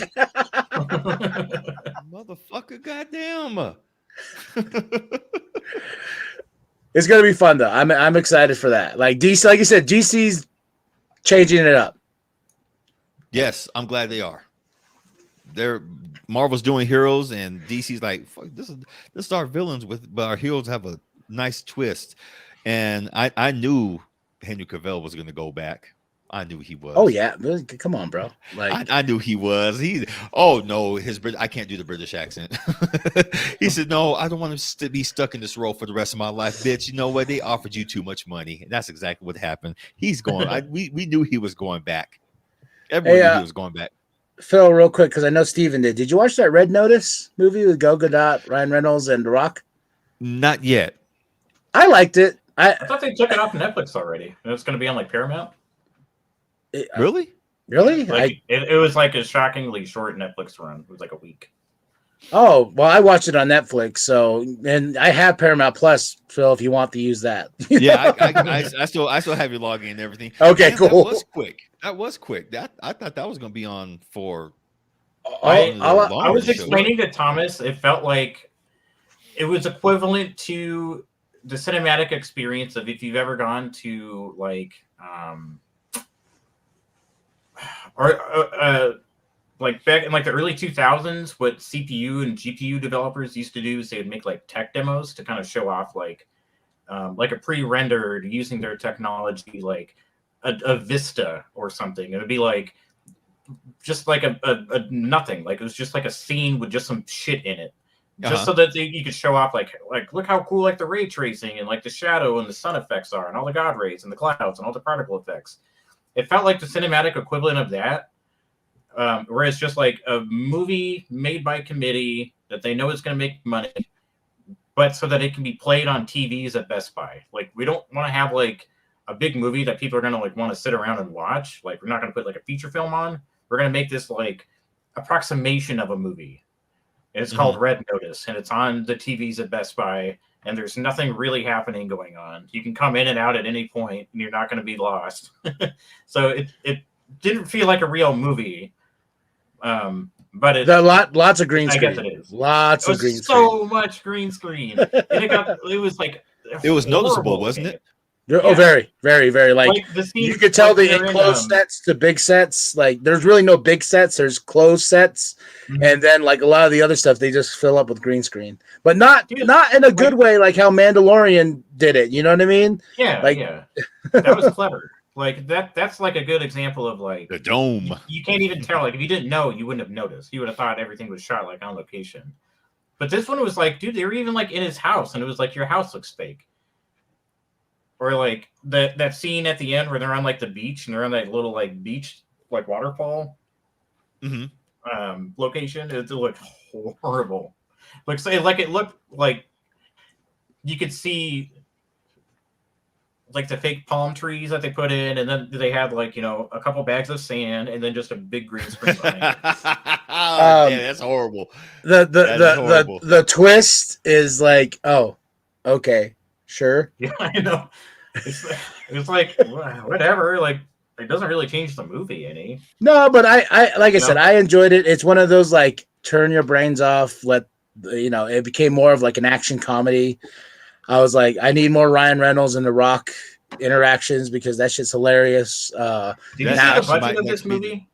Motherfucker, goddamn. It's gonna be fun though. I'm excited for that. Like DC, like you said, DC's changing it up. Yes, I'm glad they are. Marvel's doing heroes, and DC's like, fuck, this is our villains but our heroes have a nice twist. And I knew Henry Cavill was gonna go back. I knew he was. Oh yeah, come on, bro. Like I knew he was. I can't do the British accent. He said, "No, I don't want to be stuck in this role for the rest of my life, bitch. You know what? They offered you too much money." And that's exactly what happened. He's going. We knew he was going back. Everyone knew he was going back. Phil, real quick, because I know Steven did. Did you watch that Red Notice movie with Gal Gadot, Ryan Reynolds, and The Rock? Not yet. I liked it. I thought they took it off Netflix already. And it's going to be on like Paramount. Really? Like, it was like a shockingly short Netflix run. It was like a week. Oh, well, I watched it on Netflix. So, and I have Paramount Plus, Phil, if you want to use that. Yeah, I still have your login and everything. Okay, cool. That was quick. I thought that was going to be on for. I was explaining to Thomas, it felt like it was equivalent to the cinematic experience of if you've ever gone to like like back in like the early 2000s, what CPU and GPU developers used to do is they would make like tech demos to kind of show off like a pre-rendered using their technology, like a Vista or something. It would be like just like a nothing, like it was just like a scene with just some shit in it, just so that you could show off like look how cool like the ray tracing and like the shadow and the sun effects are and all the god rays and the clouds and all the particle effects. It felt like the cinematic equivalent of that, where it's just like a movie made by committee that they know is going to make money, but so that it can be played on TVs at Best Buy. Like, we don't want to have like a big movie that people are going to like want to sit around and watch. Like, we're not going to put like a feature film on. We're going to make this like approximation of a movie. And it's called Red Notice, and it's on the TVs at Best Buy. And there's nothing really happening going on. You can come in and out at any point, and you're not going to be lost. So it didn't feel like a real movie, but lots of green screen. I guess it is. Lots of green screen. So much green screen. And it was like it was noticeable, wasn't it? Oh, very, very, very. Like the scenes, you could tell like, the enclosed sets to big sets. Like there's really no big sets. There's closed sets, and then like a lot of the other stuff they just fill up with green screen, but not in a good way, like how Mandalorian did it. You know what I mean? Yeah, like, yeah. That was clever. Like that's like a good example of like the dome. You can't even tell. Like if you didn't know, you wouldn't have noticed. You would have thought everything was shot like on location. But this one was like, dude, they were even like in his house, and it was like your house looks fake. Or like that scene at the end where they're on like the beach and they're on that little like beach like waterfall location. It looked horrible. Like it looked like you could see like the fake palm trees that they put in, and then they had like a couple bags of sand, and then just a big green screen behind it. Yeah, that's horrible. The twist is like, oh, okay, sure. Yeah, I know. It's like whatever. Like it doesn't really change the movie any. No, but I like I said, I enjoyed it. It's one of those like turn your brains off. It became more of like an action comedy. I was like, I need more Ryan Reynolds and The Rock interactions because that shit's hilarious. Did you see the budget of this movie?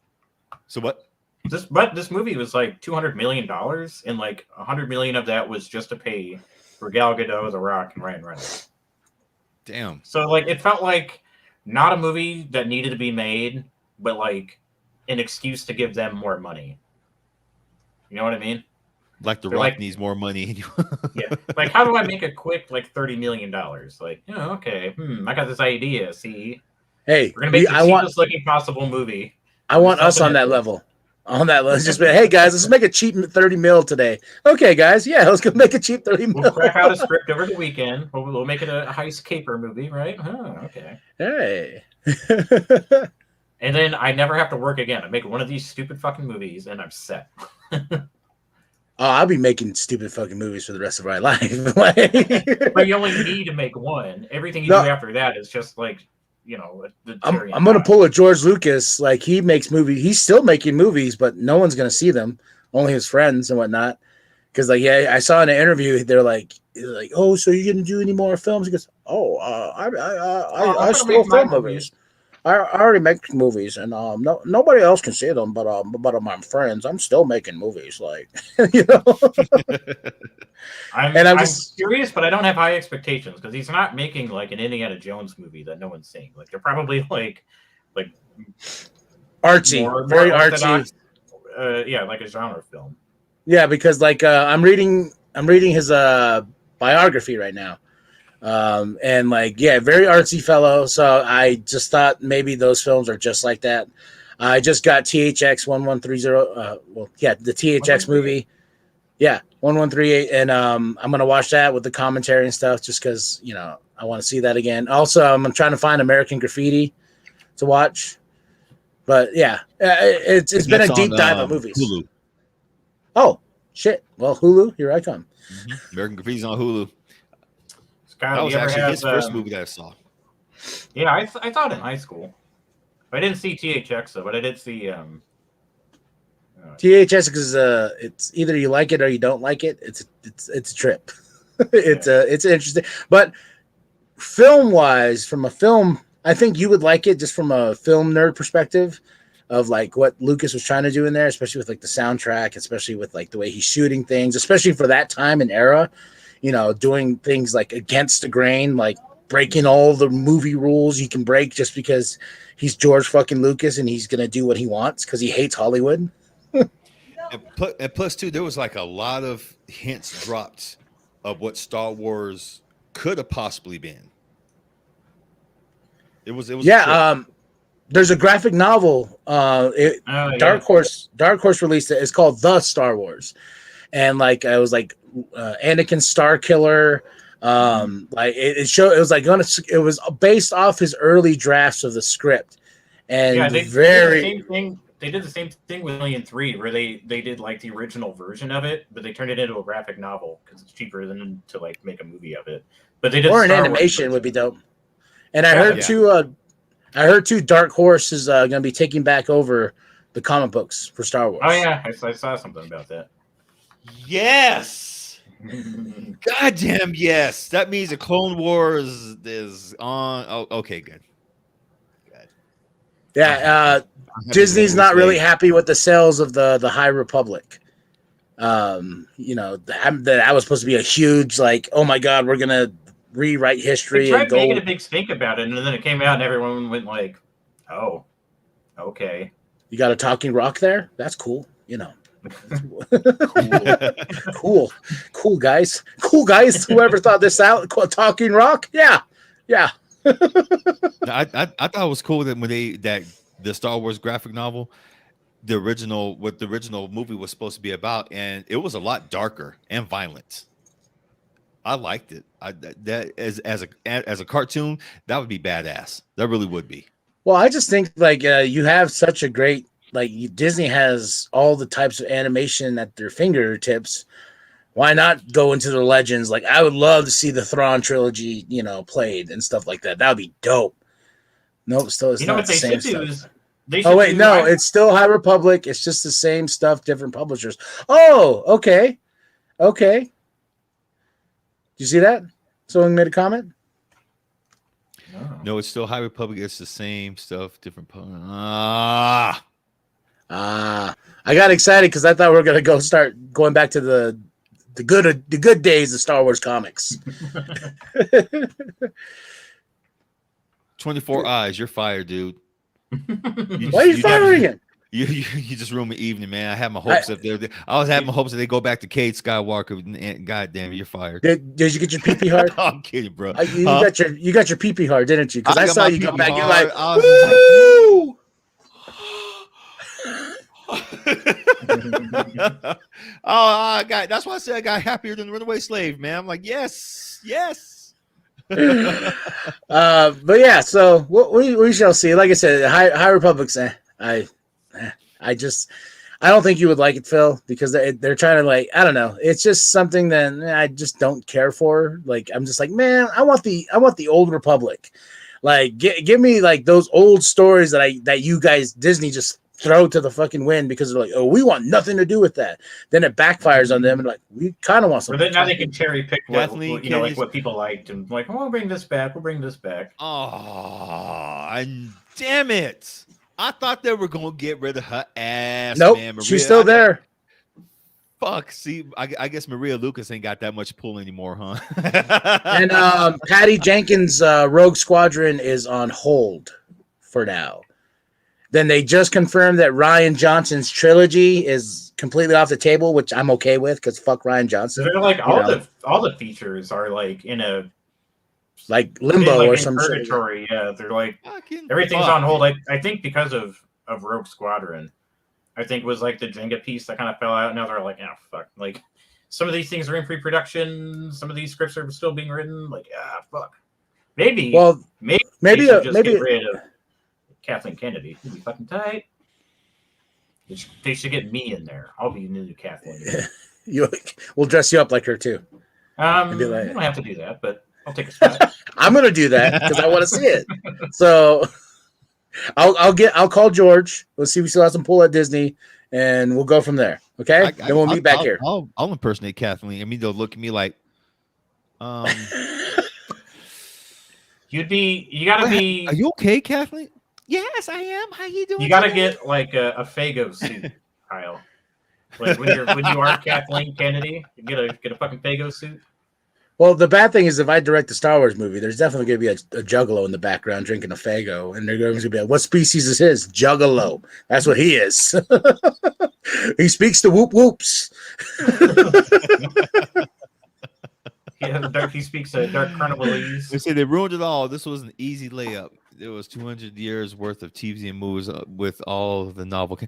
So what? This movie was like $200 million, and like $100 million of that was just to pay for Gal Gadot, The Rock, and Ryan Reynolds. Damn. So like it felt like not a movie that needed to be made, but like an excuse to give them more money. You know what I mean? Like The Rock needs more money. Yeah. Like, how do I make a quick like $30 million? Like, okay. I got this idea. See, hey, we're gonna make the cheapest looking possible movie. I want us on that level. On that level, just be, hey guys, let's make a cheap 30 mil today. Okay, guys, yeah, let's go make a cheap 30 mil. We'll crack out a script over the weekend. We'll make it a heist caper movie, right? Okay. Hey. And then I never have to work again. I make one of these stupid fucking movies, and I'm set. Oh, I'll be making stupid fucking movies for the rest of my life. But you only need to make one. Everything you do after that is just like, I'm gonna pull a George Lucas. Like he makes movies. He's still making movies, but no one's gonna see them. Only his friends and whatnot. Because I saw in an interview, they're like, oh, so you're gonna do any more films? He goes, oh, I still film movies. I already make movies, and nobody else can see them, but my friends, I'm still making movies, like I'm curious, but I don't have high expectations because he's not making like an Indiana Jones movie that no one's seeing. Like they're probably like artsy, very artsy. Like a genre film. Yeah, because I'm reading his biography right now. And very artsy fellow. So I just thought maybe those films are just like that. I just got THX 1130. The THX movie. Yeah, 1138. And I'm gonna watch that with the commentary and stuff, just because I want to see that again. Also, I'm trying to find American Graffiti to watch. But yeah, it's been a deep dive of movies. Hulu. Oh shit! Well, Hulu, here I come. American Graffiti's on Hulu. Kyle, that was actually his first movie that I saw. Yeah, I thought in high school. I didn't see THX though, but I did see THX because it's either you like it or you don't like it. It's a trip. It's interesting, but film wise, from a film, I think you would like it just from a film nerd perspective of like what Lucas was trying to do in there, especially with like the soundtrack, especially with like the way he's shooting things, especially for that time and era. Doing things like against the grain, like breaking all the movie rules you can break just because he's George fucking Lucas and he's gonna do what he wants because he hates Hollywood. and plus, too, there was like a lot of hints dropped of what Star Wars could have possibly been. It was. There's a graphic novel. Dark Horse released it. It's called The Star Wars, and it was like Anakin Star Killer. It was based off his early drafts of the script, and they did the same thing. They did the same thing with Alien 3, where they did like the original version of it, but they turned it into a graphic novel because it's cheaper than to like make a movie of it. But they did an animation would be dope. And I heard too. Dark Horse is going to be taking back over the comic books for Star Wars. Oh yeah, I saw something about that. Yes. God damn, yes. That means the Clone Wars is on. Oh, okay, good. Yeah, Disney's not really happy with the sales of the High Republic. That was supposed to be a huge, like, oh my god, we're gonna rewrite history. They tried and go... making a big stink about it, and then it came out, and everyone went like, "Oh, okay." You got a talking rock there? That's cool. Cool guys. Whoever thought this out? Talking rock? Yeah. I thought it was cool that when the Star Wars graphic novel, the original movie was supposed to be about, and it was a lot darker and violent. I liked it. That as a cartoon, that would be badass. That really would be. Well, I just think you have such a great Disney has all the types of animation at their fingertips. Why not go into the legends? Like, I would love to see the Thrawn trilogy, played and stuff like that. That would be dope. Nope, still it's not the same stuff. It's still High Republic. It's just the same stuff, different publishers. Oh, okay. Did you see that? Someone made a comment? No, it's still High Republic. It's the same stuff, different. I got excited because I thought we were gonna start going back to the good days of Star Wars comics. 24 eyes. You're fired, dude. Why are you firing him? You just ruined my evening, man. I had my hopes up there. I was having my hopes that they go back to Cade Skywalker. And God damn it, you're fired. Did you get your pee hard? I'm kidding, bro. You got your pee hard, didn't you? Because I saw you come back. You're like, woo! That's why I said I got happier than the runaway slave, man. I'm like, yes. But yeah, so we shall see. Like I said, High Republic's. I don't think you would like it, Phil, because they're trying to I don't know. It's just something that I just don't care for. Like, I'm just like, man, I want the old Republic. Like, give me those old stories that you guys Disney just throw to the fucking wind because they're like, oh, we want nothing to do with that. Then it backfires on them and we kind of want something. Now they can cherry pick what people liked and like, oh, we'll bring this back. Oh, damn it. I thought they were going to get rid of her ass. Nope, man. she's still there. Fuck. See, I guess Maria Lucas ain't got that much pull anymore, huh? And Patty Jenkins' Rogue Squadron is on hold for now. Then they just confirmed that Rian Johnson's trilogy is completely off the table, which I'm okay with because fuck Rian Johnson. They're like all the features are like in a limbo or some purgatory. Yeah, they're like everything's on hold. I think because of Rogue Squadron. I think it was like the Jenga piece that kind of fell out. Now they're like, oh fuck. Like some of these things are in pre-production. Some of these scripts are still being written. Like, fuck. Maybe get rid of Kathleen Kennedy. It'd be fucking tight. They should get me in there. I'll be the new Kathleen. We'll dress you up like her too. You don't have to do that, but I'll take a spot. I'm gonna do that because I want to see it. So I'll call George. Let's see if we still have some pull at Disney, and we'll go from there. Okay, then we'll meet back here. I'll impersonate Kathleen. I mean, they'll look at me like, You gotta be. Are you okay, Kathleen? Yes, I am. How you doing? You gotta get like a Fago suit, Kyle. Like when you are Kathleen Kennedy, you get a fucking Fago suit. Well, the bad thing is if I direct the Star Wars movie, there's definitely going to be a Juggalo in the background drinking a Fago, and they're going to be like, what species is his? Juggalo. That's what he is. He speaks to whoop whoops. He speaks dark carnivalese. They say they ruined it all. This was an easy layup. There was 200 years worth of TV and movies with all of the novel.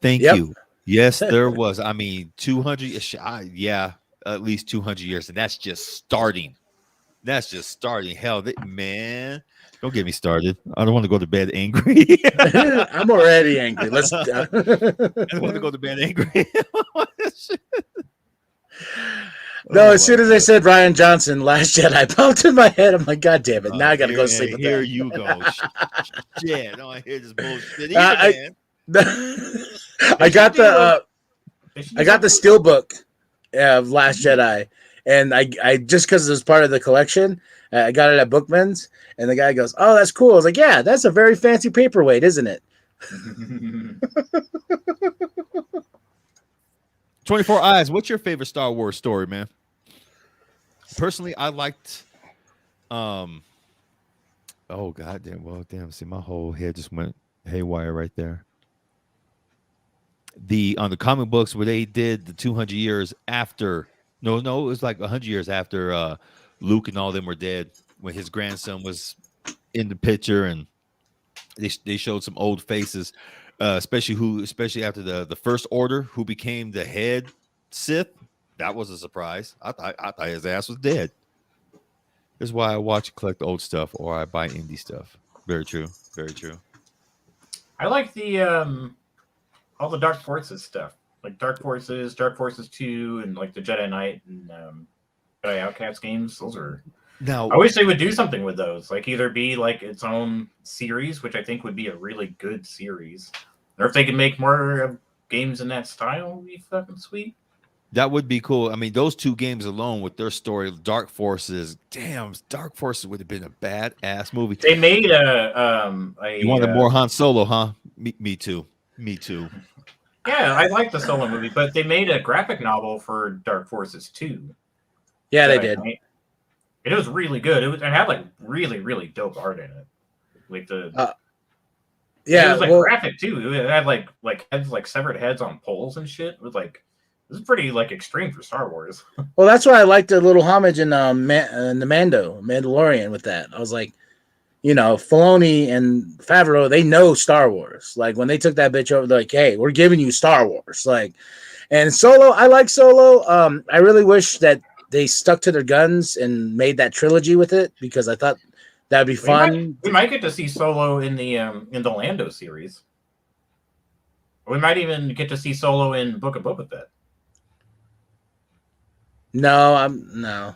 Thank you. Yes, there was. I mean, 200. Yeah. At least 200 years, and that's just starting. Hell, man, don't get me started. I don't want to go to bed angry. I'm already angry. I don't want to go to bed angry. No, as soon as I said Rian Johnson, Last Jedi popped in my head. I'm like, God damn it! Now I got to go sleep. With here you go. Yeah, no, I hear this bullshit. I got the steelbook of Last Jedi, And I just because it was part of the collection, I got it at Bookman's, and the guy goes, "Oh, that's cool." I was like, "Yeah, that's a very fancy paperweight, isn't it?" 24 Eyes. What's your favorite Star Wars story, man? Personally, I liked. Oh goddamn! Well, damn. See, my whole head just went haywire right there. On the comic books where they did the 200 years after. No, it was like 100 years after Luke and all them were dead, when his grandson was in the picture, and they showed some old faces, especially after the First Order, who became the head Sith. That was a surprise. I thought his ass was dead. That's why I watch and collect old stuff, or I buy indie stuff. Very true. Very true. I like the all the Dark Forces stuff, like Dark Forces 2, and like the Jedi Knight and Jedi Outcast games. Those are. Now, I wish they would do something with those, like either be like its own series, which I think would be a really good series, or if they could make more games in that style, would be fucking sweet. That would be cool. I mean, those two games alone with their story, Dark Forces. Damn, Dark Forces would have been a badass movie. They made You wanted more Han Solo, huh? Me too. Me too. Yeah, I like the Solo movie, but they made a graphic novel for Dark Forces 2. Yeah, they did. It was really good. It had like really, really dope art in it. Like it was like graphic too. It had like heads, like severed heads on poles and shit. It was pretty like extreme for Star Wars. Well, that's why I liked the little homage in the Mandalorian with that. I was like, Filoni and Favreau, they know Star Wars. Like when they took that bitch over, they're like, hey, we're giving you Star Wars. Like, and Solo, I like Solo. I really wish that they stuck to their guns and made that trilogy with it, because I thought that'd be fun. We might get to see Solo in the Lando series. We might even get to see Solo in Book of Boba Fett. No.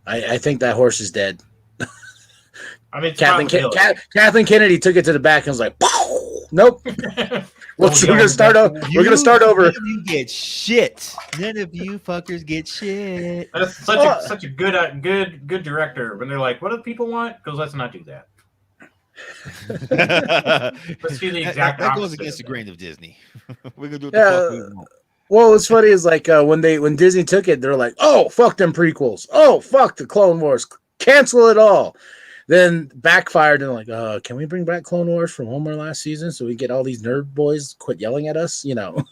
I think that horse is dead. I mean, Kathleen Kennedy took it to the back and was like, nope. We're gonna start over. We're gonna start over. None of you get shit. None of you fuckers get shit. That's such a good director. When they're like, "What do people want?" Goes, "Let's not do that." Let's do the exact. That goes against the grain of Disney. We're gonna do what the fuck we want. Well, what's funny is like when Disney took it, they're like, "Oh, fuck them prequels. Oh, fuck the Clone Wars. Cancel it all." Then backfired and like, can we bring back Clone Wars from Homer last season so we get all these nerd boys quit yelling at us? Well,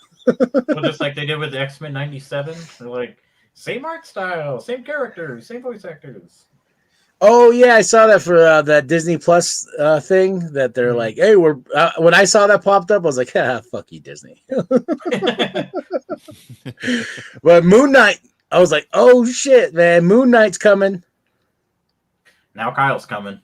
just like they did with the X-Men '97, they're like, same art style, same characters, same voice actors. Oh yeah, I saw that for that Disney Plus thing. That they're like, hey, we're. When I saw that popped up, I was like, fuck you, Disney. But Moon Knight, I was like, oh shit, man, Moon Knight's coming. Now Kyle's coming.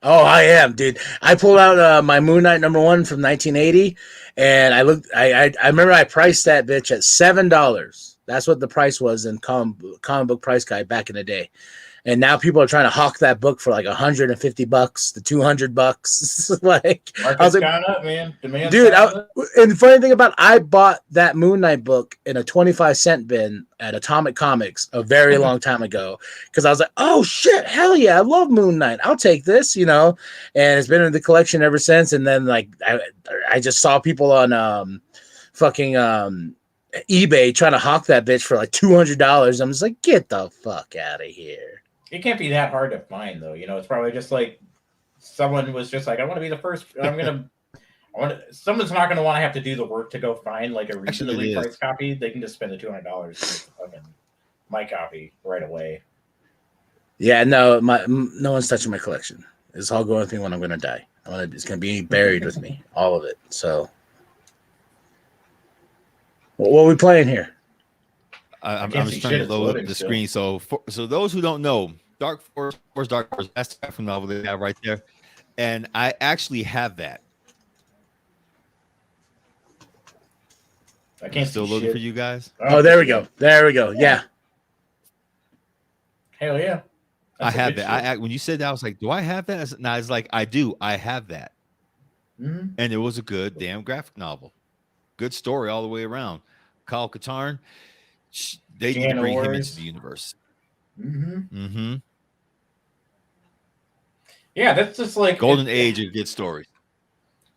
Oh, I am, dude. I pulled out my Moon Knight #1 from 1980, and I looked. I remember I priced that bitch at $7. That's what the price was in comic book price guide back in the day. And now people are trying to hawk that book for like $150 to $200. Like, I was like, up, man. Dude, and the funny thing about I bought that Moon Knight book in a 25-cent bin at Atomic Comics a very long time ago, because I was like, oh shit, hell yeah, I love Moon Knight. I'll take this, and it's been in the collection ever since. And then like I just saw people on fucking eBay trying to hawk that bitch for like $200. I'm just like, get the fuck out of here. It can't be that hard to find, though. It's probably just like someone was just like, I want to be the first. Someone's not going to want to have to do the work to go find like a reasonably priced copy. They can just spend the $200 for my copy right away. Yeah, no one's touching my collection. It's all going with me when I'm going to die. It's going to be buried with me, all of it. So, what are we playing here? I'm just trying to load up the screen. So those who don't know, Dark Force, that's the graphic novel they have right there. And I actually have that. I can't still looking for you guys. Oh, there we go. Yeah. Hell yeah. I have that. When you said that, I was like, do I have that? It's like, I do. I have that. Mm-hmm. And it was a good damn graphic novel. Good story all the way around. Kyle Katarn, they need to bring him into the universe. Mm-hmm. Yeah, that's just like golden age of good stories.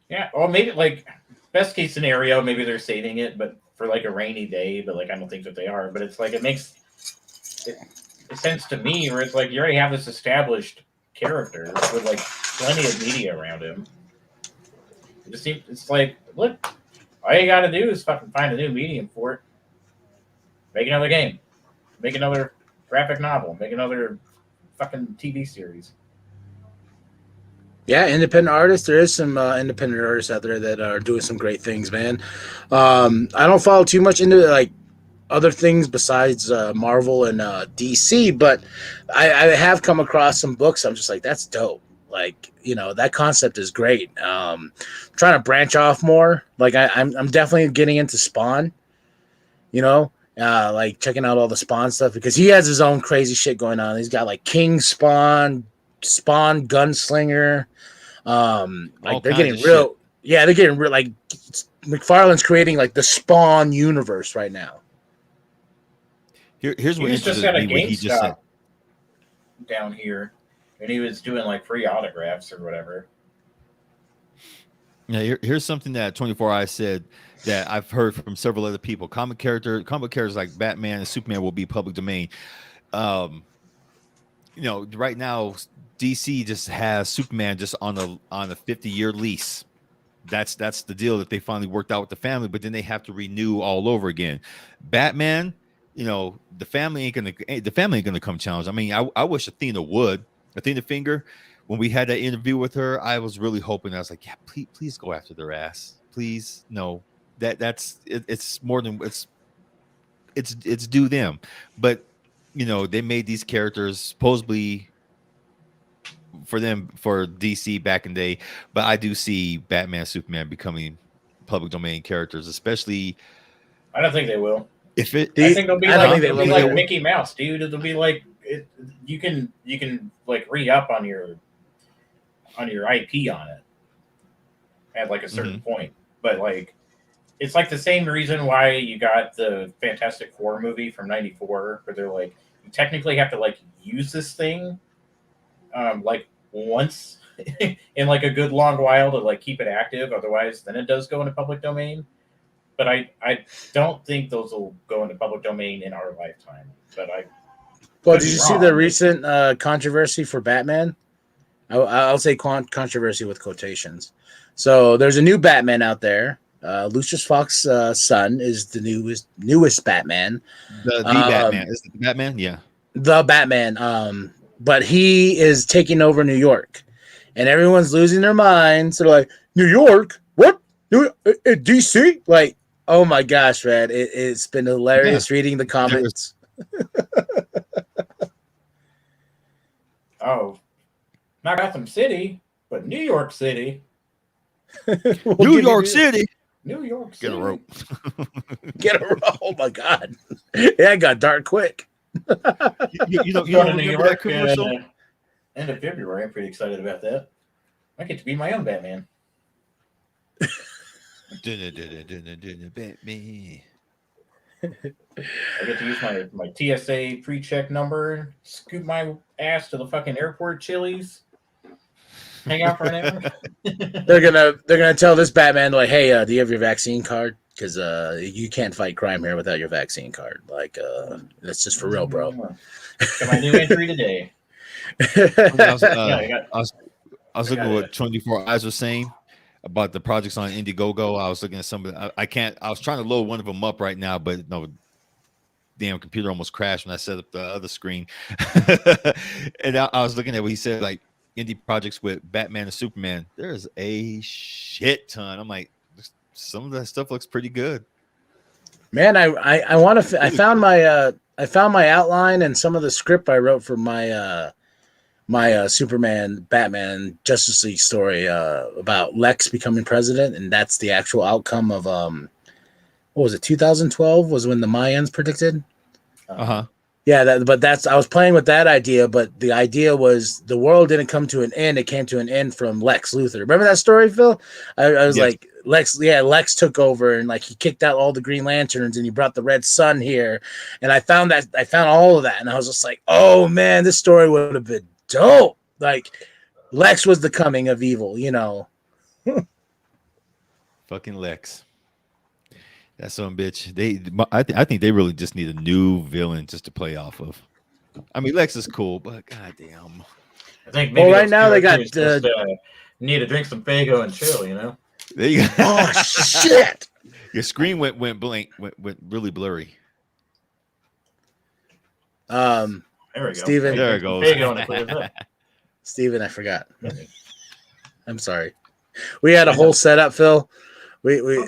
Yeah, or maybe like best case scenario, maybe they're saving it, but for like a rainy day. But like I don't think that they are. But it's like it makes sense to me, where it's like you already have this established character with like plenty of media around him. It's like, look, all you got to do is fucking find a new medium for it. Make another game, make another graphic novel, make another fucking TV series. Yeah, independent artists. There is some independent artists out there that are doing some great things, man. I don't follow too much into like other things besides Marvel and DC, but I have come across some books. I'm just like, that's dope. Like, you know, that concept is great. Trying to branch off more. Like I'm definitely getting into Spawn. You know, like checking out all the Spawn stuff because he has his own crazy shit going on. He's got like King Spawn, Spawn Gunslinger. Like they're getting real. Shit. Yeah, they're getting real. Like McFarlane's creating like the Spawn universe right now. Here's what just got a GameStop down here, and he was doing like free autographs or whatever. Yeah, here's something that 24 Eyes said that I've heard from several other people. Comic characters like Batman and Superman will be public domain. You know, right now DC just has Superman just on a 50-year lease. That's the deal that they finally worked out with the family, but then they have to renew all over again. Batman, you know, the family ain't gonna come challenge. I mean, I wish Athena would. Athena Finger, when we had that interview with her, I was really hoping. I was like, yeah, please go after their ass, please. No, it's more than it's due them. But you know, they made these characters supposedly for DC back in the day, but I do see Batman, Superman becoming public domain characters, especially. I don't think they will. I think they'll be like Mickey Mouse, dude. It'll be like you can like re-up on your IP on it at like a certain point, but like it's like the same reason why you got the Fantastic Four movie from '94, where they're like you technically have to like use this thing like once in like a good long while to like keep it active, otherwise then it does go into public domain. But I don't think those will go into public domain in our lifetime. But did you see the recent controversy for Batman? I'll say controversy with quotations. So there's a new Batman out there. Lucius Fox's son is the newest Batman. The Batman. Is it the Batman? Yeah. The Batman. But he is taking over New York. And everyone's losing their minds. They're like, New York? What? DC? Like, oh my gosh, man. It's been hilarious reading the comments. Oh, not Gotham City, but New York City. New York City. Get a rope. Get a rope. Oh my God. Yeah, it got dark quick. you don't remember that commercial? End of February. I'm pretty excited about that. I get to be my own Batman. Batman. I get to use my TSA pre-check number, scoop my ass to the fucking airport Chili's, hang out for an hour. They're gonna tell this Batman like, hey, do you have your vaccine card? Because you can't fight crime here without your vaccine card. Like, that's just for real, bro. Got my new entry today. I was looking at what 24 Eyes was saying about the projects on Indiegogo. I was looking at some of the, I was trying to load one of them up right now, but no, damn computer almost crashed when I set up the other screen. And I was looking at what he said, like indie projects with Batman and Superman. There's a shit ton. I'm like, some of that stuff looks pretty good. Man, I want to. I found my outline and some of the script I wrote for my my Superman, Batman, Justice League story about Lex becoming president, and that's the actual outcome of what was it? 2012 was when the Mayans predicted. Yeah, I was playing with that idea, but the idea was the world didn't come to an end; it came to an end from Lex Luthor. Remember that story, Phil? I was like Lex took over and like he kicked out all the Green Lanterns and he brought the Red Sun here. And I found all of that. And I was just like, oh man, this story would have been dope. Like Lex was the coming of evil, you know. Fucking Lex. That's some bitch. I think they really just need a new villain just to play off of. I mean, Lex is cool, but goddamn. I think maybe right now they got need to drink some Faygo and chill, you know. There you go. Oh shit! Your screen went blank, went really blurry. There we go. Steven, there it goes. Steven, I forgot. I'm sorry. We had a whole setup, Phil. We'll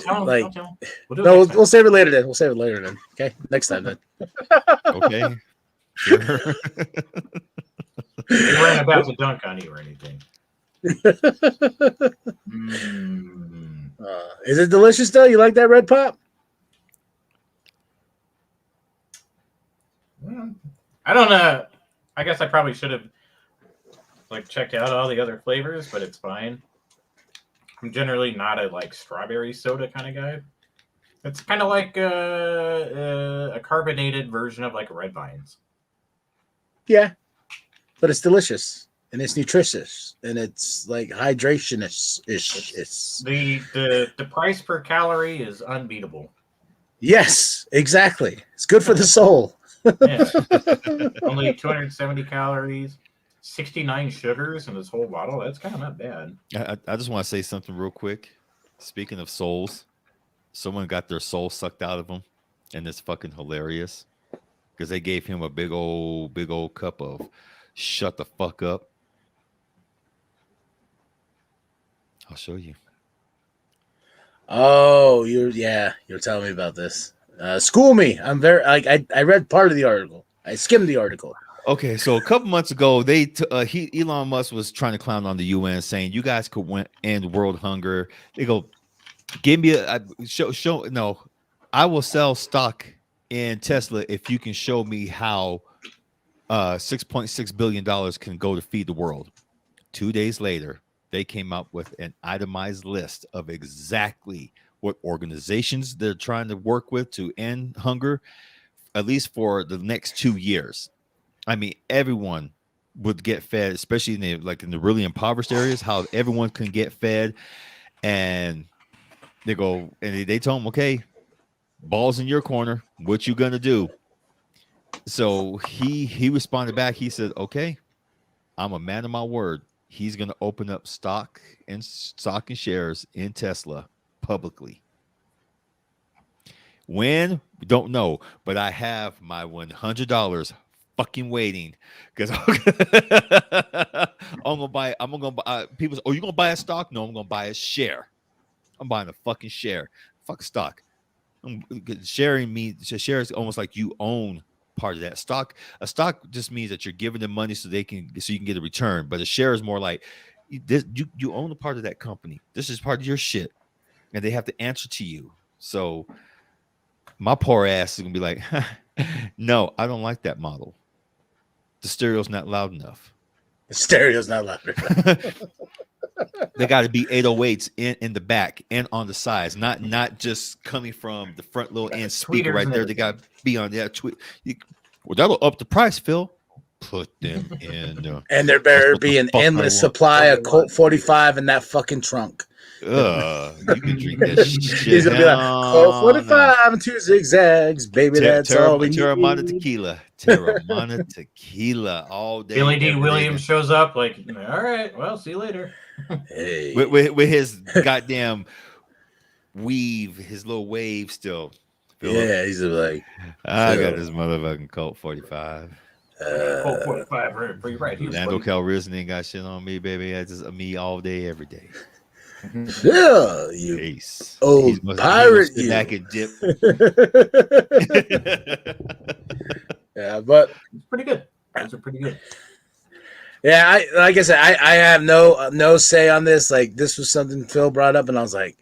save it later then. Okay, next time then. Okay. Sure. They weren't about to dunk on you or anything. Is it delicious though? You like that red pop? I don't know. I guess I probably should have checked out all the other flavors, but it's fine. I'm generally not a strawberry soda kind of guy. It's kind of like a carbonated version of a Red Vines. Yeah, but it's delicious and it's nutritious and it's hydration-ish. The price per calorie is unbeatable. Yes, exactly. It's good for the soul. Yeah. Only 270 calories, 69 sugars in this whole bottle. That's kind of not bad. I just want to say something real quick. Speaking of souls, someone got their soul sucked out of them, and it's fucking hilarious because they gave him a big old cup of shut the fuck up. I'll show you. Oh, you're telling me about this. School me. I'm very I read part of the article. I skimmed the article. Okay, so a couple months ago, Elon Musk was trying to clown on the UN, saying you guys could end world hunger. They go, give me I will sell stock in Tesla if you can show me how $6.6 billion can go to feed the world. 2 days later, they came up with an itemized list of exactly what organizations they're trying to work with to end hunger, at least for the next 2 years. I mean, everyone would get fed, especially in the really impoverished areas, how everyone can get fed. And they go, and they told him, okay, ball's in your corner. What you gonna do? So he responded back. He said, okay, I'm a man of my word. He's gonna open up stock and shares in Tesla publicly. When? We don't know, but I have my $100 fucking waiting because I'm gonna buy. People say, "Oh, you gonna buy a stock?" No, I'm gonna buy a share. I'm buying a fucking share. Fuck stock. Sharing is almost like you own part of that stock. A stock just means that you're giving them money so you can get a return. But a share is more like you own a part of that company. This is part of your shit, and they have to answer to you. So my poor ass is gonna be like, no, I don't like that model. The stereo's not loud enough. The stereo's not loud enough. They got to be 808s in the back and on the sides, not just coming from the front little end speaker right there. They got to be on that tweet. Well, that'll up the price, Phil. Put them in. And there better be an endless supply of Colt 45 in that fucking trunk. You can drink that shit. He's gonna be like Colt 45 and 2 zigzags, baby. That's all we need. Terramana tequila all day. Billy D. Williams shows up like, all right, well, see you later. Hey. with his goddamn weave, his little wave still. Yeah, he's like, I got this motherfucking Colt 45. Colt 45 right. Lando Calrissian ain't got shit on me, baby. That's just me all day, every day. Yeah, you Peace. Old pirate, you. Back and dip. Yeah, but it's pretty good. Those are pretty good. Yeah, like I said, I have no say on this. Like, this was something Phil brought up, and I was like,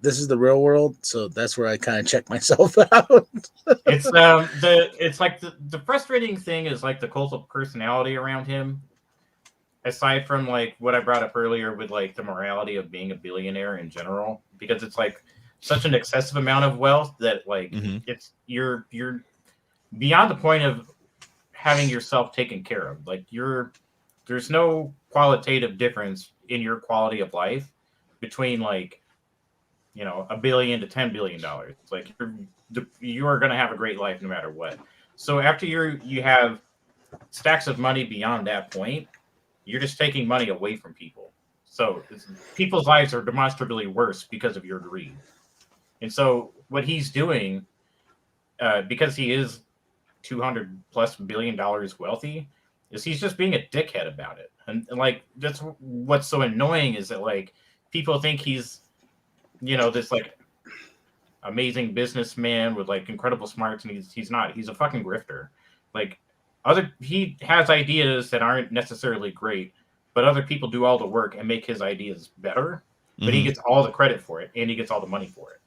this is the real world, so that's where I kind of check myself out. It's like the frustrating thing is like the cult of personality around him. aside from like what I brought up earlier with like the morality of being a billionaire in general, because it's like such an excessive amount of wealth that like it's you're beyond the point of having yourself taken care of. Like there's no qualitative difference in your quality of life between like, you know, $1 billion to $10 billion. Like you are going to have a great life no matter what. So after you have stacks of money beyond that point, you're just taking money away from people. So people's lives are demonstrably worse because of your greed. And so what he's doing, because he is $200+ billion wealthy, is he's just being a dickhead about it. And like that's what's so annoying is that like people think he's, you know, this like amazing businessman with like incredible smarts, and he's not. He's a fucking grifter. Like he has ideas that aren't necessarily great, but other people do all the work and make his ideas better. But he gets all the credit for it, and he gets all the money for it.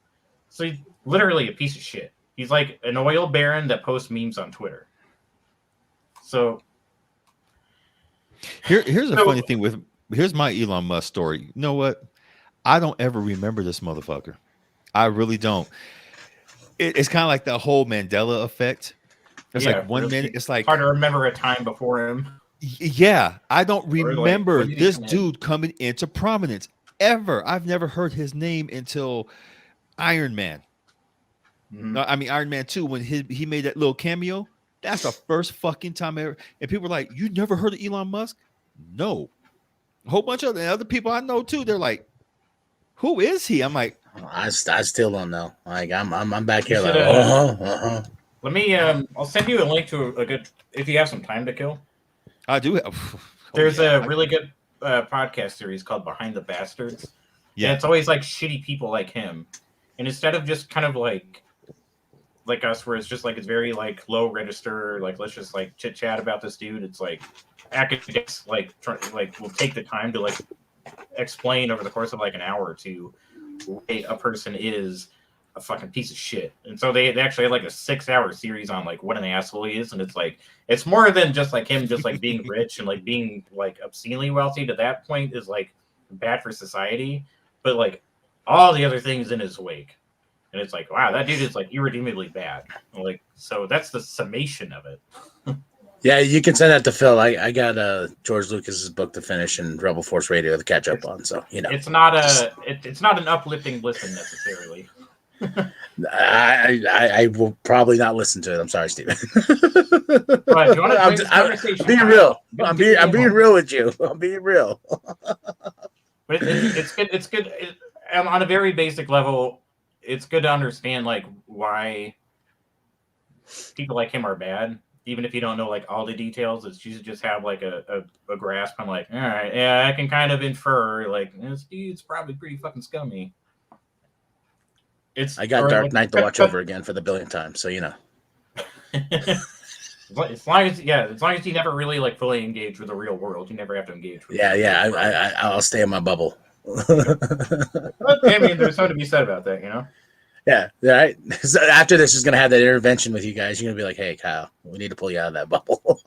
So he's literally a piece of shit. He's like an oil baron that posts memes on Twitter. So here's a funny thing here's my Elon Musk story. You know what? I don't ever remember this motherfucker. I really don't. It's kind of like the whole Mandela effect. It's like 1 minute. It's like hard to remember a time before him. Yeah, I don't remember this dude coming into prominence ever. I've never heard his name until Iron Man. No, I mean Iron Man 2 when he made that little cameo. That's the first fucking time ever. And people were like, "You never heard of Elon Musk?" No. A whole bunch of other people I know too. They're like, "Who is he?" I'm like, I still don't know. Like I'm back here like, Let me I'll send you a link to a good, if you have some time to kill. I do have. There's a really good podcast series called Behind the Bastards. Yeah, and it's always like shitty people like him, and instead of just kind of like us, where it's just like it's very like low register, like let's just like chit chat about this dude. It's like academics like will take the time to like explain over the course of like an hour or two why a person is a fucking piece of shit. And so they actually had like a 6-hour series on like what an asshole he is, and it's like it's more than just like him just like being rich and like being like obscenely wealthy. To that point is like bad for society, but like all the other things in his wake. And it's like, wow, that dude is like irredeemably bad. Like, so that's the summation of it. Yeah, you can send that to Phil. I got George Lucas's book to finish and Rebel Force Radio to catch up on. So you know, it's not an uplifting listen necessarily. I will probably not listen to it. I'm sorry, Steven. Right, I'm being real. I'm being real with you. I'm being real. But it's good on a very basic level. It's good to understand like why people like him are bad, even if you don't know like all the details. It's you just have like a grasp on like, all right, yeah, I can kind of infer like this dude's probably pretty fucking scummy. I got Dark Knight to watch over again for the 1,000,000th time, so you know. As long as you never really like fully engage with the real world, you never have to engage with. I'll stay in my bubble. I mean, there's something to be said about that, you know. Yeah, right. So after this is gonna have that intervention with you guys. You're gonna be like, "Hey, Kyle, we need to pull you out of that bubble."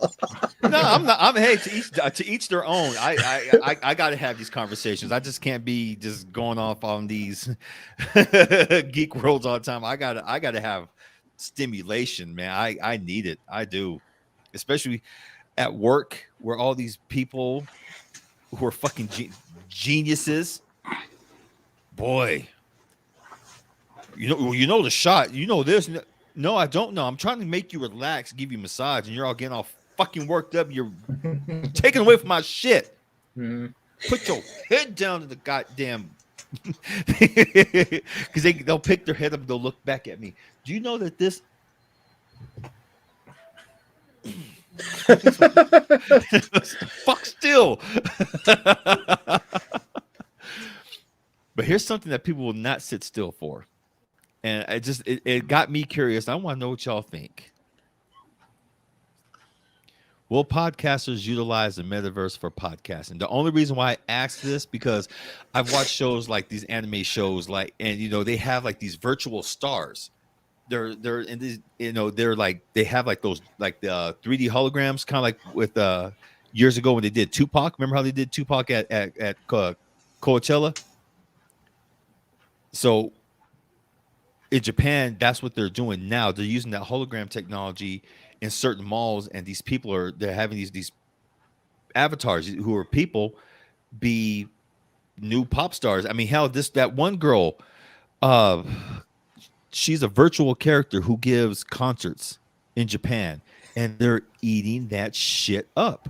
No, I'm not. Hey, to each their own. I got to have these conversations. I just can't be just going off on these geek worlds all the time. I gotta have stimulation, man. I need it. I do, especially at work where all these people who are fucking geniuses. Boy, you know the shot. You know this. No, I don't know. I'm trying to make you relax, give you a massage, and you're all getting all fucking worked up. You're taking away from my shit. Put your head down to the goddamn. Because they'll pick their head up and they'll look back at me. Do you know that this? Fuck still. But here's something that people will not sit still for. And it got me curious. I want to know what y'all think. Will podcasters utilize the metaverse for podcasting? The only reason why I asked this because I've watched shows like these anime shows, like, and you know, they have like these virtual stars. They're in these, you know, they're like they have like those like the 3D holograms, kind of like with years ago when they did Tupac. Remember how they did Tupac at Coachella? So in Japan, that's what they're doing now. They're using that hologram technology in certain malls, and these people they're having these avatars who are people be new pop stars. I mean, hell, that one girl, she's a virtual character who gives concerts in Japan, and they're eating that shit up.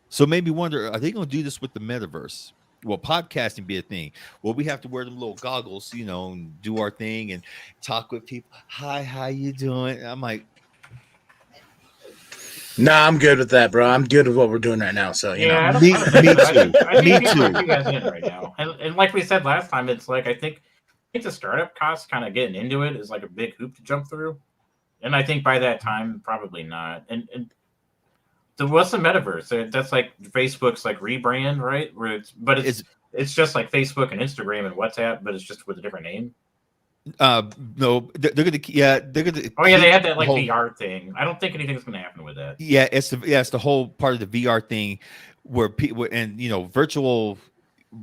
So it made me wonder, are they going to do this with the metaverse? Will podcasting be a thing? Will we have to wear them little goggles, and do our thing and talk with people? Hi, how you doing? I'm like, nah, I'm good with that, bro. I'm good with what we're doing right now. So me too. Me too. You guys in right now, and like we said last time, it's like I think the startup cost, kind of getting into it, is like a big hoop to jump through, and I think by that time, probably not. And what's the metaverse? That's like Facebook's like rebrand, right? Where it's just like Facebook and Instagram and WhatsApp, but it's just with a different name. No, they're gonna. Oh yeah, they had that like VR thing. I don't think anything's gonna happen with that. Yeah, it's the whole part of the VR thing where people and virtual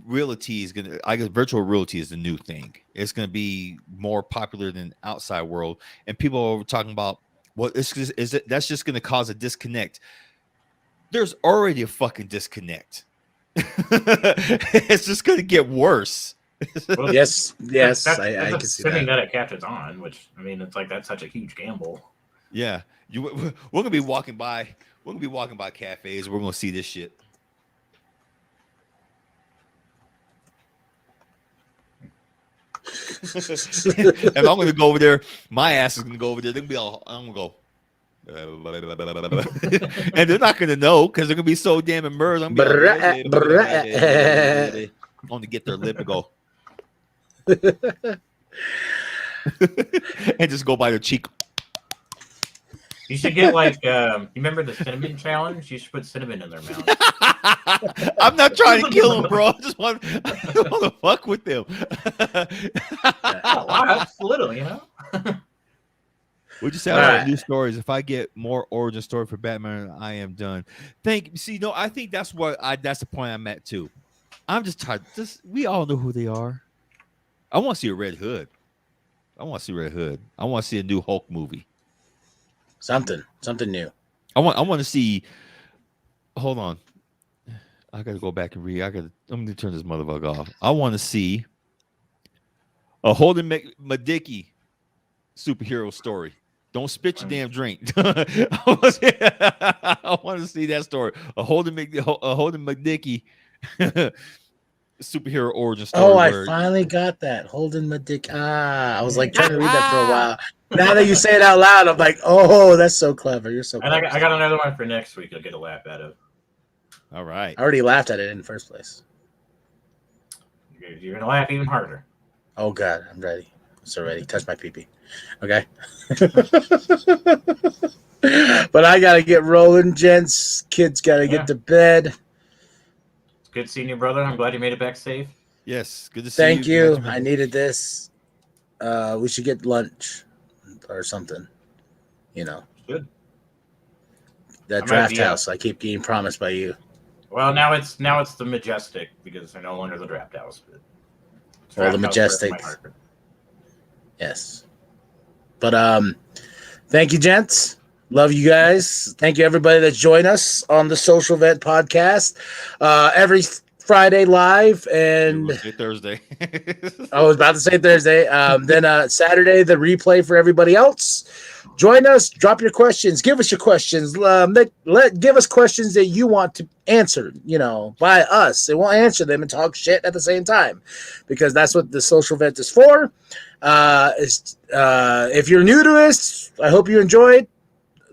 reality is gonna. I guess virtual reality is the new thing. It's gonna be more popular than outside world, and people are talking about that's just gonna cause a disconnect. There's already a fucking disconnect. It's just gonna get worse. Well, yes, that's I can see that. That it catches on, which I mean, it's like that's such a huge gamble. Yeah, we're gonna be walking by. We're gonna be walking by cafes. We're gonna see this shit. If I'm gonna go over there, my ass is gonna go over there. They're gonna be all. I'm gonna go. And they're not gonna know because they're gonna be so damn immersed. I'm gonna only get their lip and go. And just go by their cheek. You should get like you remember the cinnamon challenge? You should put cinnamon in their mouth. I'm not trying to kill them, bro. I just want to fuck with them. That's little, We just have new stories. If I get more origin story for Batman, I am done. I think that's that's the point I'm at too. I'm just tired. We all know who they are. I want to see a Red Hood. I want to see a new Hulk movie. Something new. I want to see. Hold on. I got to go back and read. I'm going to turn this motherfucker off. I want to see a Holden McDickey superhero story. Don't spit your damn drink. I want to see that story. A Holden McDickey superhero origin story. Oh, I finally got that. Holden McDickey. I was like trying to read that for a while. Now that you say it out loud, I'm like, oh, that's so clever. You're so clever. And I got another one for next week. You'll get a laugh out of. All right. I already laughed at it in the first place. You're going to laugh even harder. Oh, God. I'm ready. I'm so ready. Touch my pee-pee. Okay. But I got to get rolling, gents. Kids got to get to bed. It's good seeing you, brother. I'm glad you made it back safe. Yes. Good to see you. Thank you. I needed this. We should get lunch or something. Good. That draft house I keep getting promised by you. Well, now it's the Majestic because they're no longer the draft house. Well, the Majestic. Yes. But thank you, gents. Love you guys. Thank you, everybody that's joined us on the Social Vet Podcast. Every Friday live and Thursday. I was about to say Thursday. Then Saturday, the replay for everybody else. Join us. Drop your questions. Give us your questions. Give us questions that you want to answer, by us. And we'll answer them and talk shit at the same time because that's what the Social Vet is for. If you're new to us, I hope you enjoyed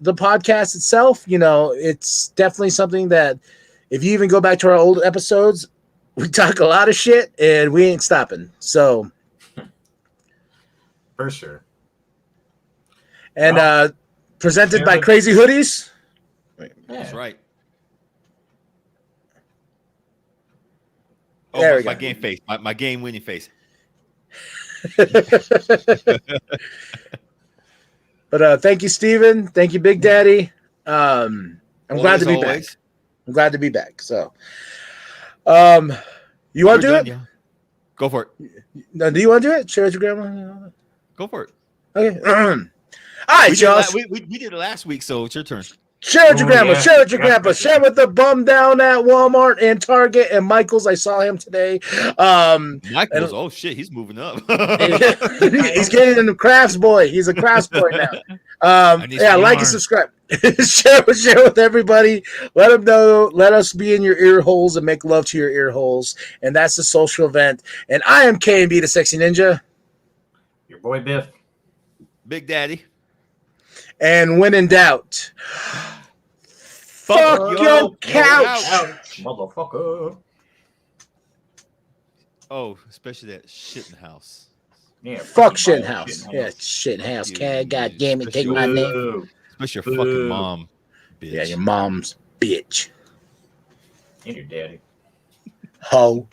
the podcast itself. It's definitely something that if you even go back to our old episodes, we talk a lot of shit and we ain't stopping. So for sure. And presented by Crazy Hoodiez. That's right. There we my go. game face. My game winning face. But thank you, Steven. Thank you, Big Daddy. I'm glad to be back. I'm glad to be back. So, you want to do it? Yeah. Go for it. No, do you want to do it? Share with your grandma. Go for it. Okay. All right, Josh. We did it last week, so it's your turn. Share with your grandma. Share with your grandpa. Share with the bum down at Walmart and Target and Michael's. I saw him today. Michael's. Oh shit, he's moving up. He's getting in the crafts boy. He's a crafts boy now. Like and subscribe. share with everybody. Let them know. Let us be in your ear holes and make love to your ear holes. And that's the social event. And I am K&B, the Sexy Ninja. Your boy Biff. Big Daddy. And when in doubt, fuck your couch, motherfucker. Oh, especially that shitting house. Yeah, fuck shitting house. Yeah, shitting house. God damn it, take my name. Especially your fucking mom, bitch. Yeah, your mom's bitch. And your daddy. Ho.